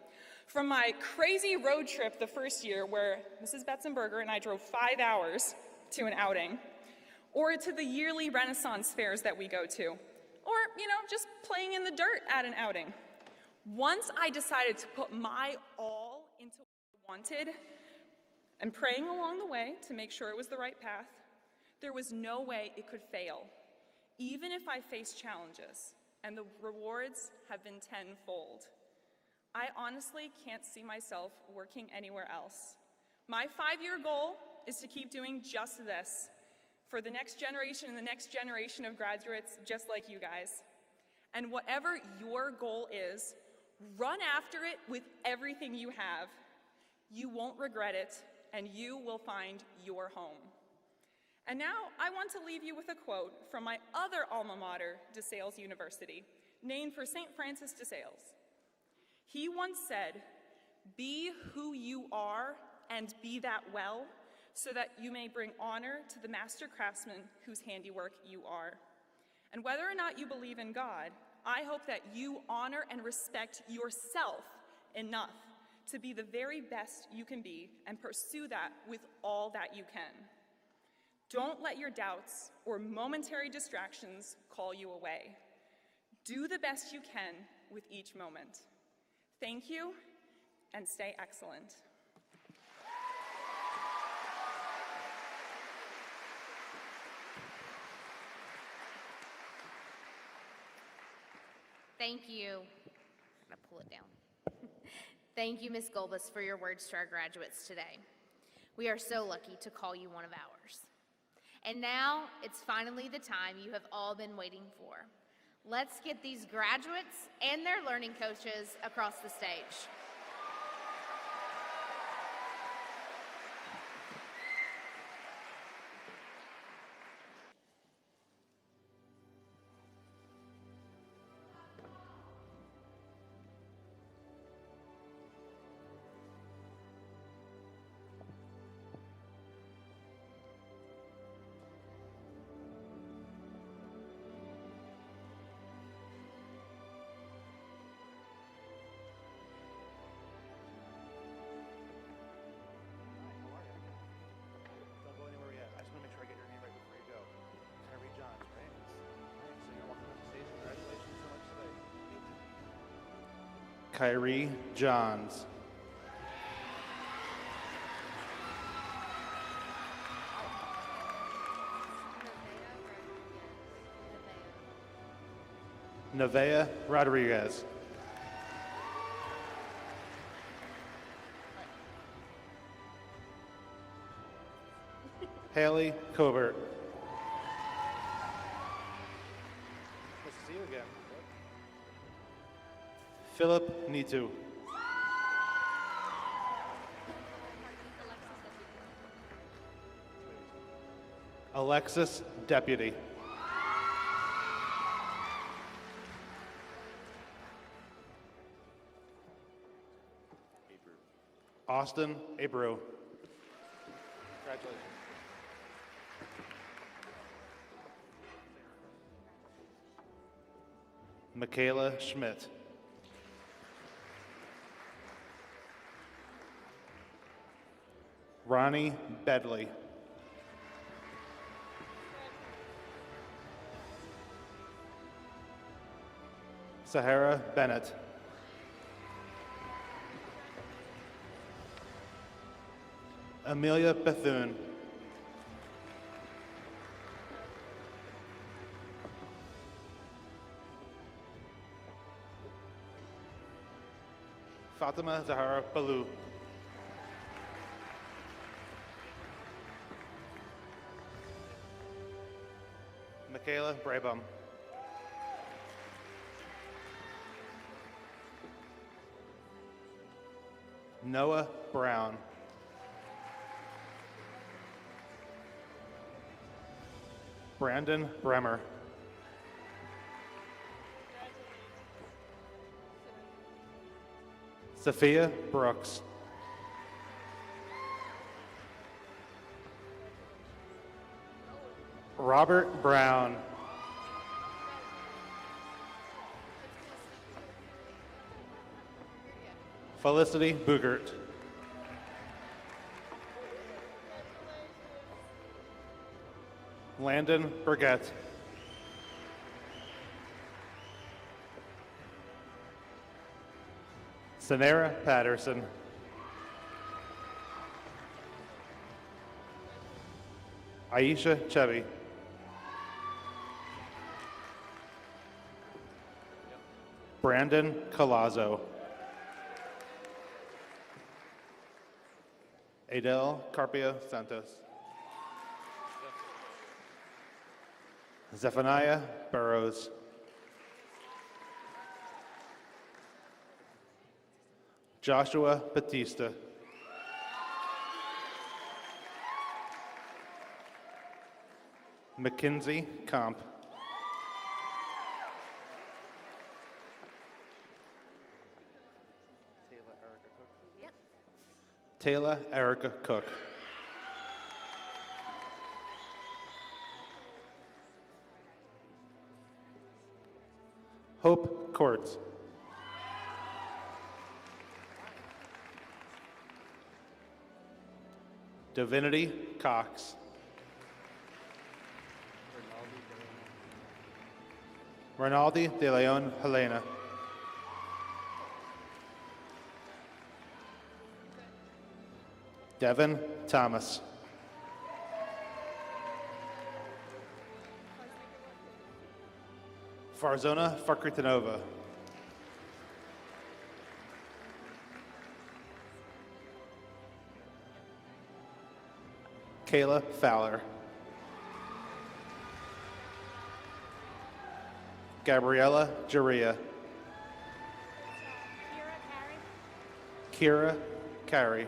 From my crazy road trip the first year where Mrs. Betzenberger and I drove 5 hours to an outing, or to the yearly Renaissance fairs that we go to, or, just playing in the dirt at an outing. Once I decided to put my all into what I wanted and praying along the way to make sure it was the right path, there was no way it could fail, even if I faced challenges, and the rewards have been tenfold. I honestly can't see myself working anywhere else. My 5-year goal is to keep doing just this for the next generation and the next generation of graduates just like you guys. And whatever your goal is, run after it with everything you have. You won't regret it, and you will find your home. And now I want to leave you with a quote from my other alma mater, DeSales University, named for St. Francis de Sales. He once said, "Be who you are and be that well, so that you may bring honor to the master craftsman whose handiwork you are." And whether or not you believe in God, I hope that you honor and respect yourself enough to be the very best you can be and pursue that with all that you can. Don't let your doubts or momentary distractions call you away. Do the best you can with each moment. Thank you, and stay excellent. Thank you. I'm gonna pull it down. Thank you, Ms. Golbus, for your words to our graduates today. We are so lucky to call you one of ours. And now it's finally the time you have all been waiting for. Let's get these graduates and their learning coaches across the stage. Don't go anywhere yet. I just want to make sure I get your name right before you go. Kyrie Johns, right? Right. So you're welcome to the stage. Congratulations so much today. Kyrie Johns. Nevaeh Rodriguez. Haley Covert. Nice to see you again. Philip Nitu. Alexis Deputy. Austin Abreu. Congratulations. Michaela Schmidt. Ronnie Bedley. Sahara Bennett. Amelia Bethune. Fatima Zahara Balou. Michaela Brabham. Noah Brown. Brandon Bremer. Sophia Brooks. Robert Brown. Felicity Boogert. Landon Burgett. Sanara Patterson. Aisha Chevy. Brandon Colazzo. Adele Carpio Santos. Zephaniah Burrows. Joshua Batista. Mackenzie Comp. Taylor Erica Cook. Hope Courts. Divinity Cox. Rinaldi de Leon Helena. Devin Thomas. Farzona Fakritanova. Kayla Fowler. Gabriella Jaria. Kira Carey.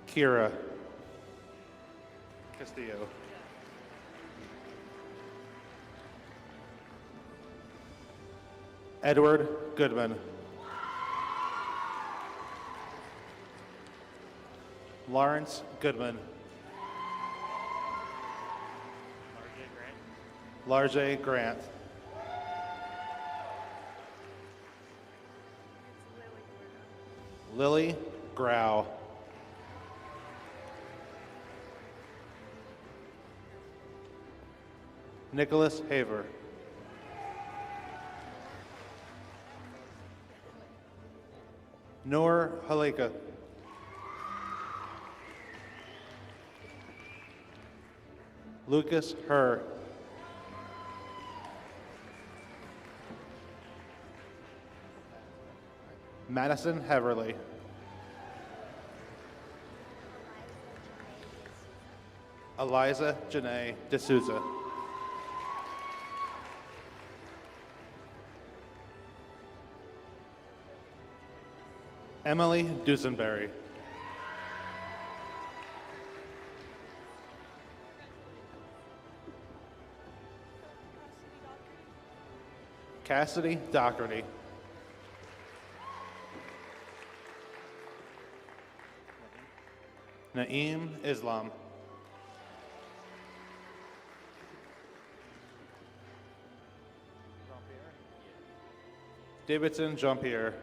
Kira Castillo. Edward Goodman. Lawrence Goodman. Larjay Grant. Lily Grau. Nicholas Haver. Noor Halika. Lucas Herr. Madison Heverly. Eliza Janae D'Souza. Emily Dusenberry. Cassidy Doherty. Naeem Islam. Davidson Jean-Pierre.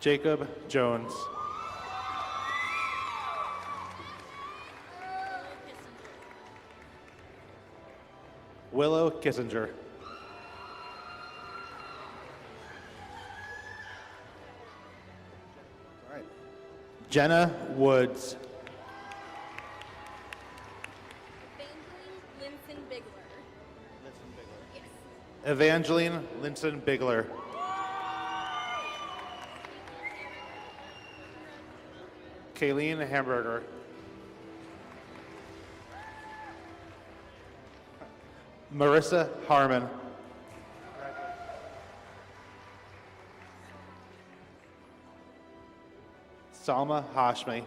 Jacob Jones. Willow Kissinger. All right. Jenna Woods. Evangeline Linson Bigler. Kayleen Hamburger. Marissa Harmon. Salma Hashmi.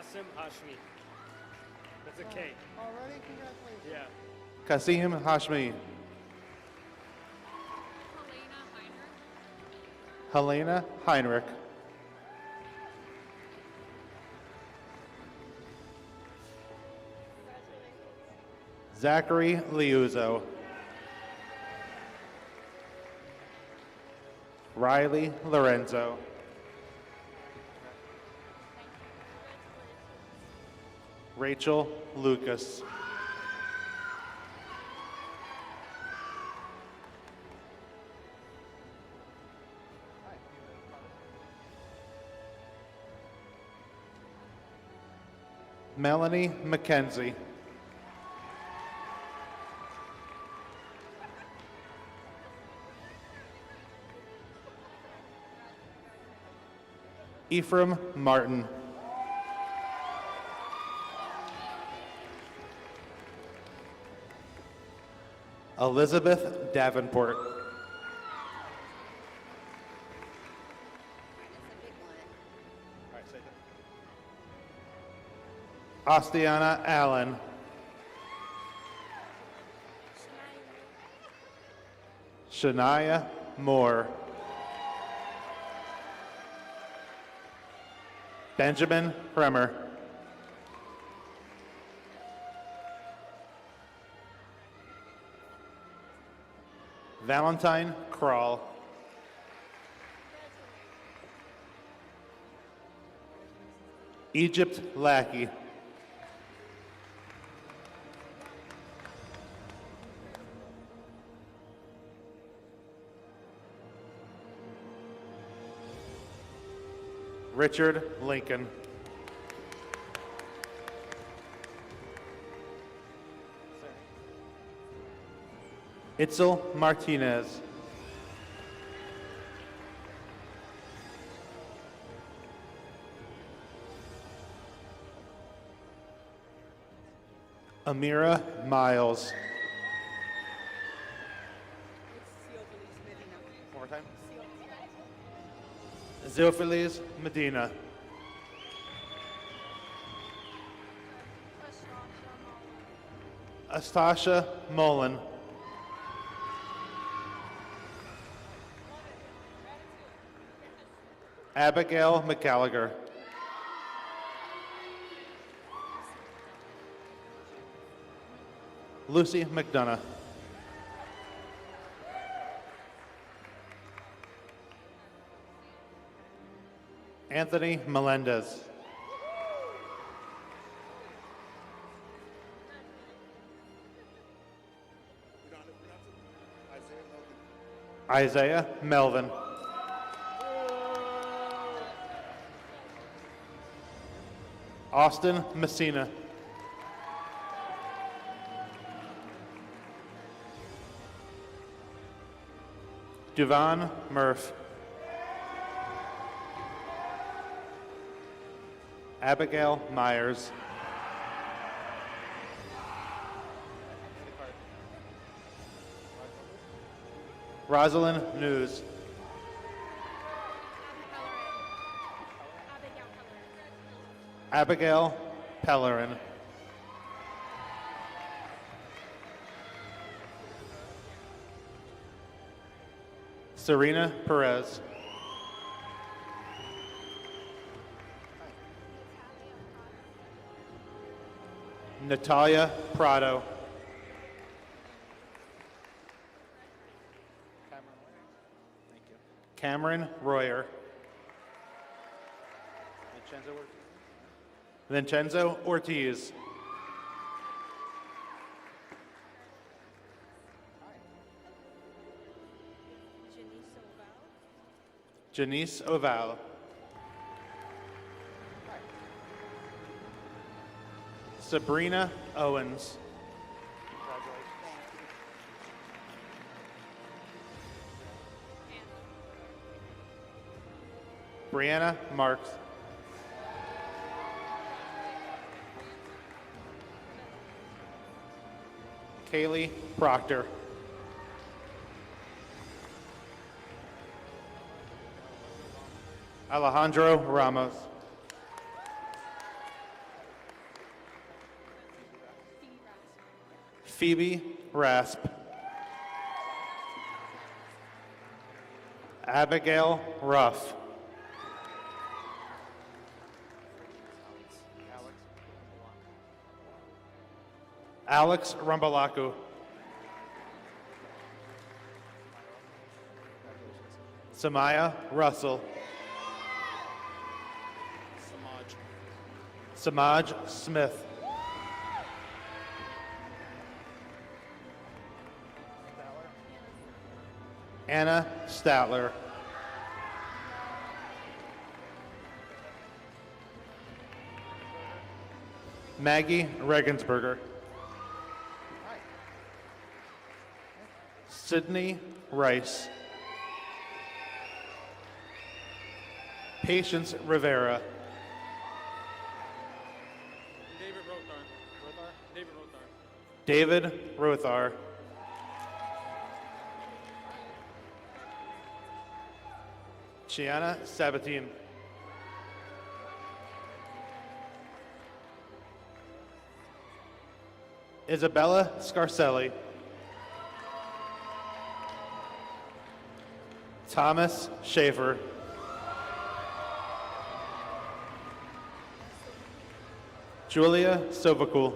Kasim Hashmi. That's a K. Already? Congratulations. Yeah. Kasim Hashmi. Helena Heinrich. Zachary Liuzzo. Riley Lorenzo. Rachel Lucas. Melanie McKenzie. Ephraim Martin. Elizabeth Davenport. Ostiana Allen. Shania Moore. Benjamin Kremer. Valentine Krall. Egypt Lackey. Richard Lincoln. Itzel Martinez. Amira Miles. One more time. Zilfeliz Medina. Astasha Mullen. Abigail McGallagher. Lucy McDonough. Anthony Melendez. Isaiah Melvin. Austin Messina. Duvan Murph. Abigail Myers. Rosalind News. Abigail Pellerin. Serena Perez. Natalia Prado. Cameron Royer. Vincenzo Ortiz. Janice Oval. Sabrina Owens. Brianna Marks. Kaylee Proctor. Alejandro Ramos. Phoebe Rasp. Abigail Ruff. Alex Rumbalaku. Samaya Russell. Samaj Smith. Anna Statler. Maggie Regensberger. Sydney Rice. Patience Rivera. David Rothar. Chiana Sabatine. Isabella Scarcelli. Thomas Schaefer. Julia Sovakul.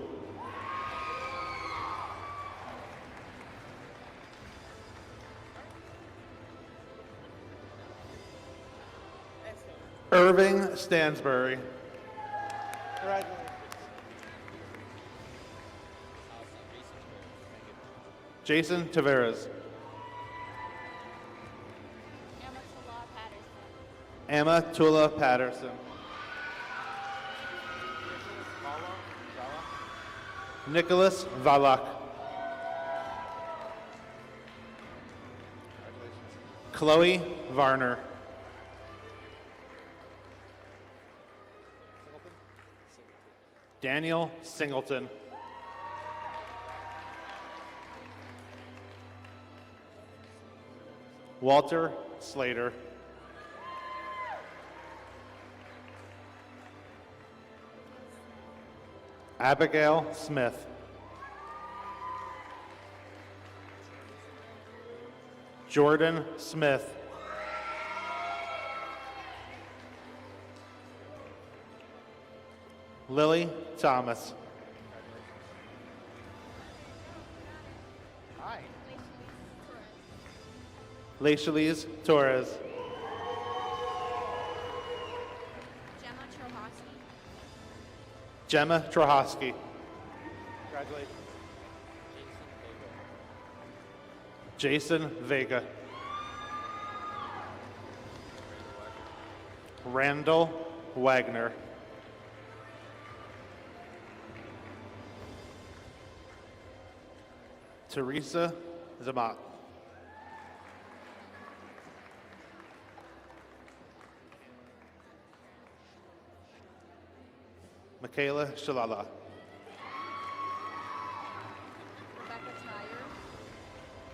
Irving Stansbury. Jason Taveras. Emma Tula Patterson. Nicholas Valak. Chloe Varner. Daniel Singleton. Walter Slater. Abigail Smith. Jordan Smith. Lily Thomas. Hi. Leishalise Torres. Gemma Trohosky. Congratulations. Jason Vega. Randall Wagner. Teresa Zamat. Michaela Shalala.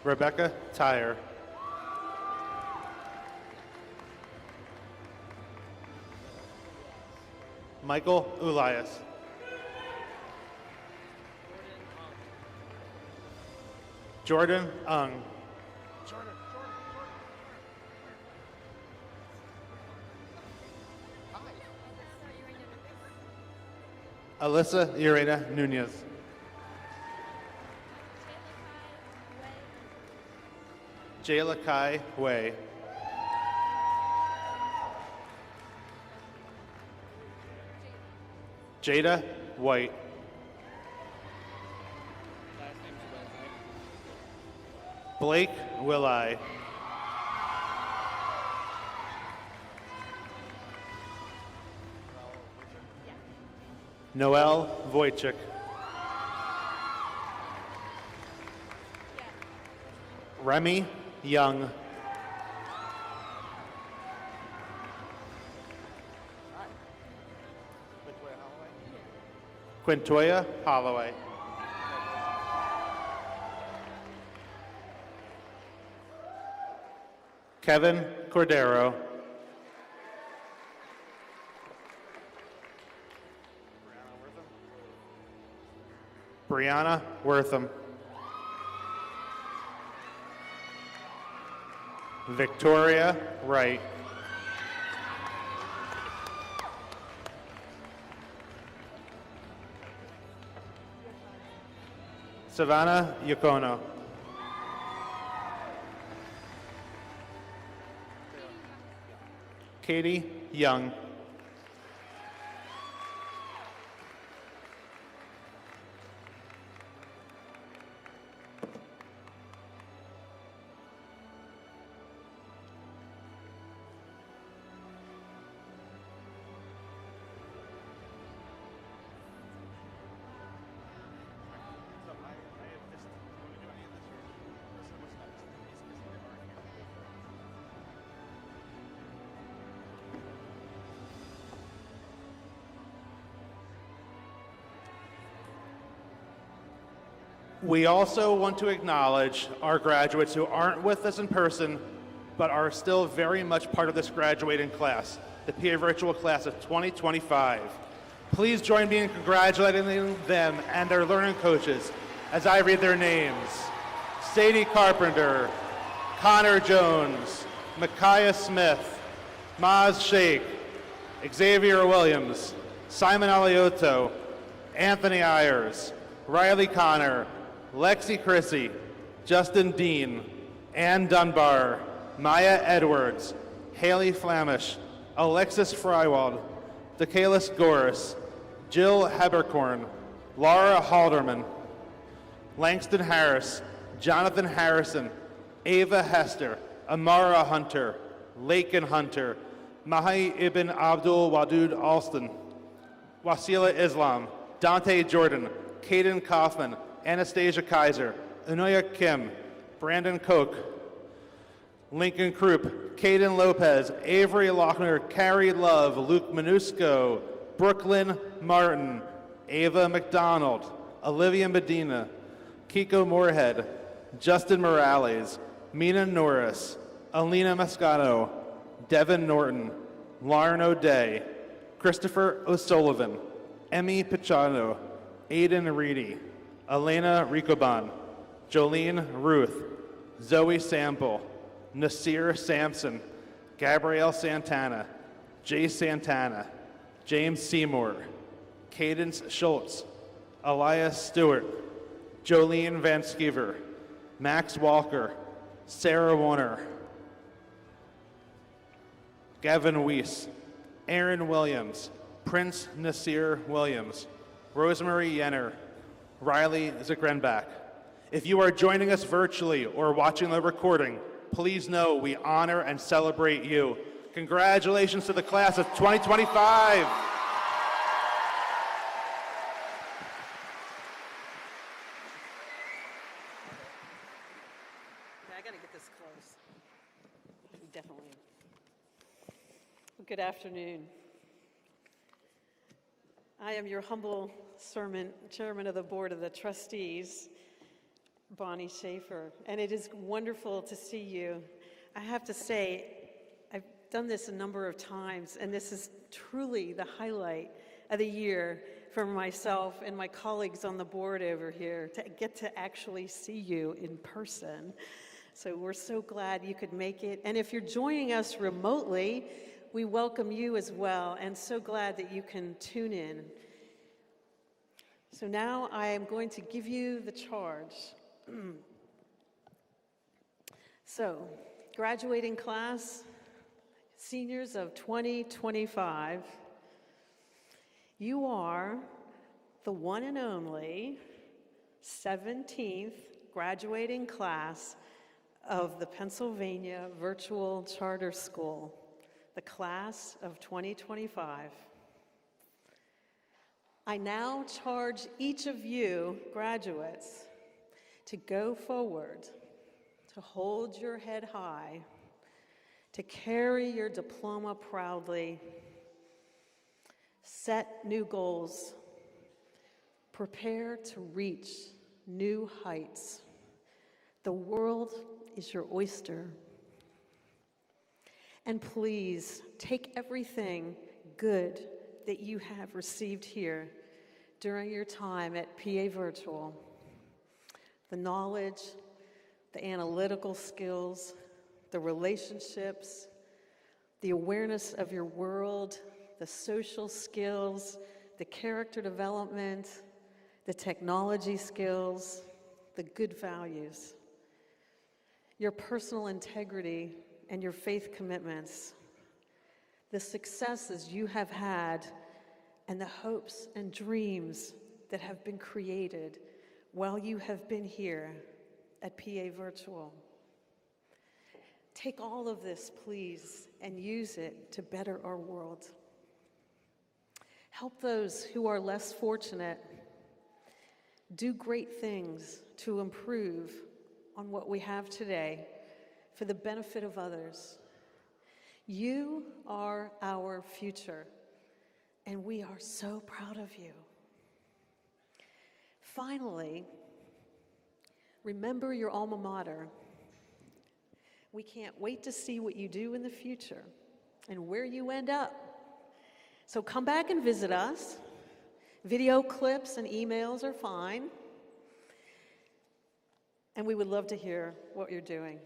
Rebecca Tyre. Michael Ulias. Jordan Ung. Alyssa Irena Nunez. Jayla Kai Wei. Jada White. Blake Willi. Noel Wojcik. Remy Young. Quintoya Holloway. Kevin Cordero. Brianna Wortham. Victoria Wright. Savannah Yacono. Katie Young. We also want to acknowledge our graduates who aren't with us in person, but are still very much part of this graduating class, the PA Virtual Class of 2025. Please join me in congratulating them and their learning coaches as I read their names. Sadie Carpenter, Connor Jones, Micaiah Smith, Maz Sheikh, Xavier Williams, Simon Aliotto, Anthony Ayers, Riley Connor, Lexi Chrissy, Justin Dean, Ann Dunbar, Maya Edwards, Haley Flamish, Alexis Frywald, Dekalis Goris, Jill Heberkorn, Laura Halderman, Langston Harris, Jonathan Harrison, Ava Hester, Amara Hunter, Lakin Hunter, Mahi Ibn Abdul Wadud Alston, Wasila Islam, Dante Jordan, Caden Kaufman, Anastasia Kaiser, Unoya Kim, Brandon Koch, Lincoln Krupp, Caden Lopez, Avery Lochner, Carrie Love, Luke Minusco, Brooklyn Martin, Ava McDonald, Olivia Medina, Kiko Moorhead, Justin Morales, Mina Norris, Alina Mascano, Devin Norton, Lauren O'Day, Christopher O'Sullivan, Emmy Pichano, Aiden Reedy, Elena Ricoban, Jolene Ruth, Zoe Sample, Nasir Sampson, Gabrielle Santana, Jay Santana, James Seymour, Cadence Schultz, Elias Stewart, Jolene Van Skeever, Max Walker, Sarah Warner, Gavin Weiss, Aaron Williams, Prince Nasir Williams, Rosemary Yenner, Riley Zagrenbach. If you are joining us virtually or watching the recording, please know we honor and celebrate you. Congratulations to the class of 2025. I gotta get this close. Definitely. Good afternoon. I am your humble chairman of the Board of the Trustees, Bonnie Schaefer, and it is wonderful to see you. I have to say, I've done this a number of times, and this is truly the highlight of the year for myself and my colleagues on the board over here, to get to actually see you in person. So we're so glad you could make it. And if you're joining us remotely, we welcome you as well, and so glad that you can tune in. So now I am going to give you the charge. So, graduating class, seniors of 2025, you are the one and only 17th graduating class of the Pennsylvania Virtual Charter School, the class of 2025. I now charge each of you, graduates, to go forward, to hold your head high, to carry your diploma proudly, set new goals, prepare to reach new heights. The world is your oyster. And please take everything good that you have received here during your time at PA Virtual. The knowledge, the analytical skills, the relationships, the awareness of your world, the social skills, the character development, the technology skills, the good values, your personal integrity and your faith commitments, the successes you have had, and the hopes and dreams that have been created while you have been here at PA Virtual. Take all of this, please, and use it to better our world. Help those who are less fortunate. Do great things to improve on what we have today for the benefit of others. You are our future, and we are so proud of you. Finally, remember your alma mater. We can't wait to see what you do in the future and where you end up. So come back and visit us. Video clips and emails are fine. And we would love to hear what you're doing.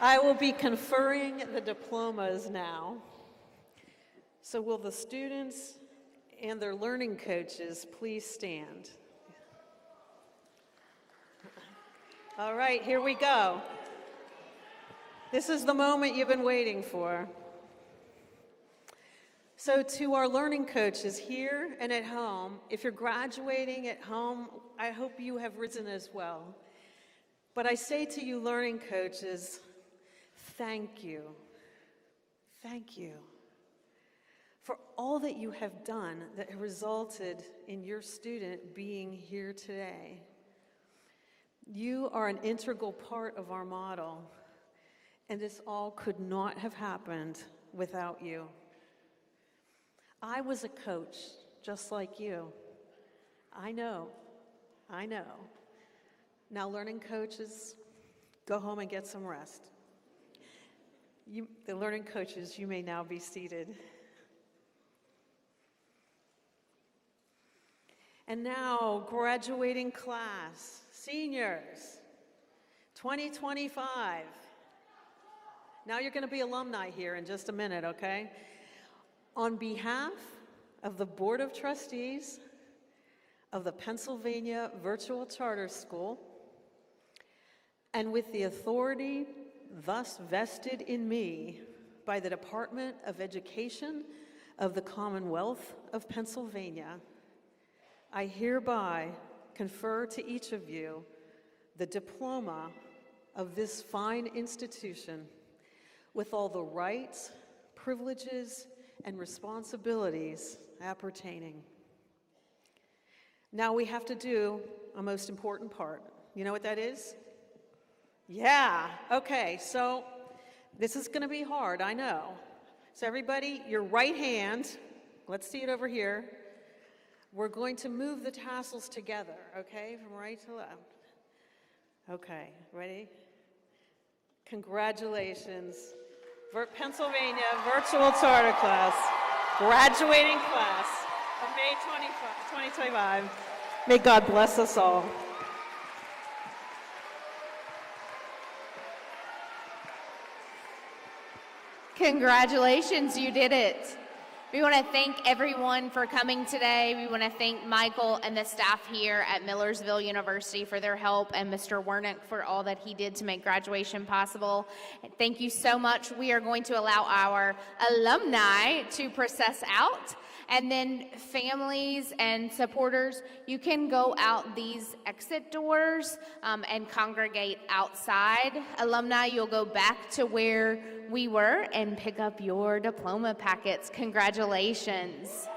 I will be conferring the diplomas now. So will the students and their learning coaches please stand? All right, here we go. This is the moment you've been waiting for. So to our learning coaches here and at home, if you're graduating at home, I hope you have risen as well. But I say to you learning coaches, thank you. Thank you for all that you have done that resulted in your student being here today. You are an integral part of our model, and this all could not have happened without you. I was a coach just like you. I know. Now, learning coaches, go home and get some rest. The learning coaches, you may now be seated. And now, graduating class, seniors, 2025. Now you're going to be alumni here in just a minute, okay? On behalf of the Board of Trustees of the Pennsylvania Virtual Charter School, and with the authority thus vested in me by the Department of Education of the Commonwealth of Pennsylvania, I hereby confer to each of you the diploma of this fine institution with all the rights, privileges, and responsibilities appertaining. Now we have to do a most important part. You know what that is? Yeah, okay, so this is gonna be hard, I know. So everybody, your right hand, let's see it over here. We're going to move the tassels together, okay, from right to left. Okay, ready? Congratulations. Pennsylvania Virtual Charter Class, graduating class of May 2025. May God bless us all. Congratulations, you did it. We want to thank everyone for coming today. We want to thank Michael and the staff here at Millersville University for their help, and Mr. Wernick for all that he did to make graduation possible. Thank you so much. We are going to allow our alumni to process out, and then families and supporters, you can go out these exit doors and congregate outside. Alumni, you'll go back to where we were and pick up your diploma packets. Congratulations.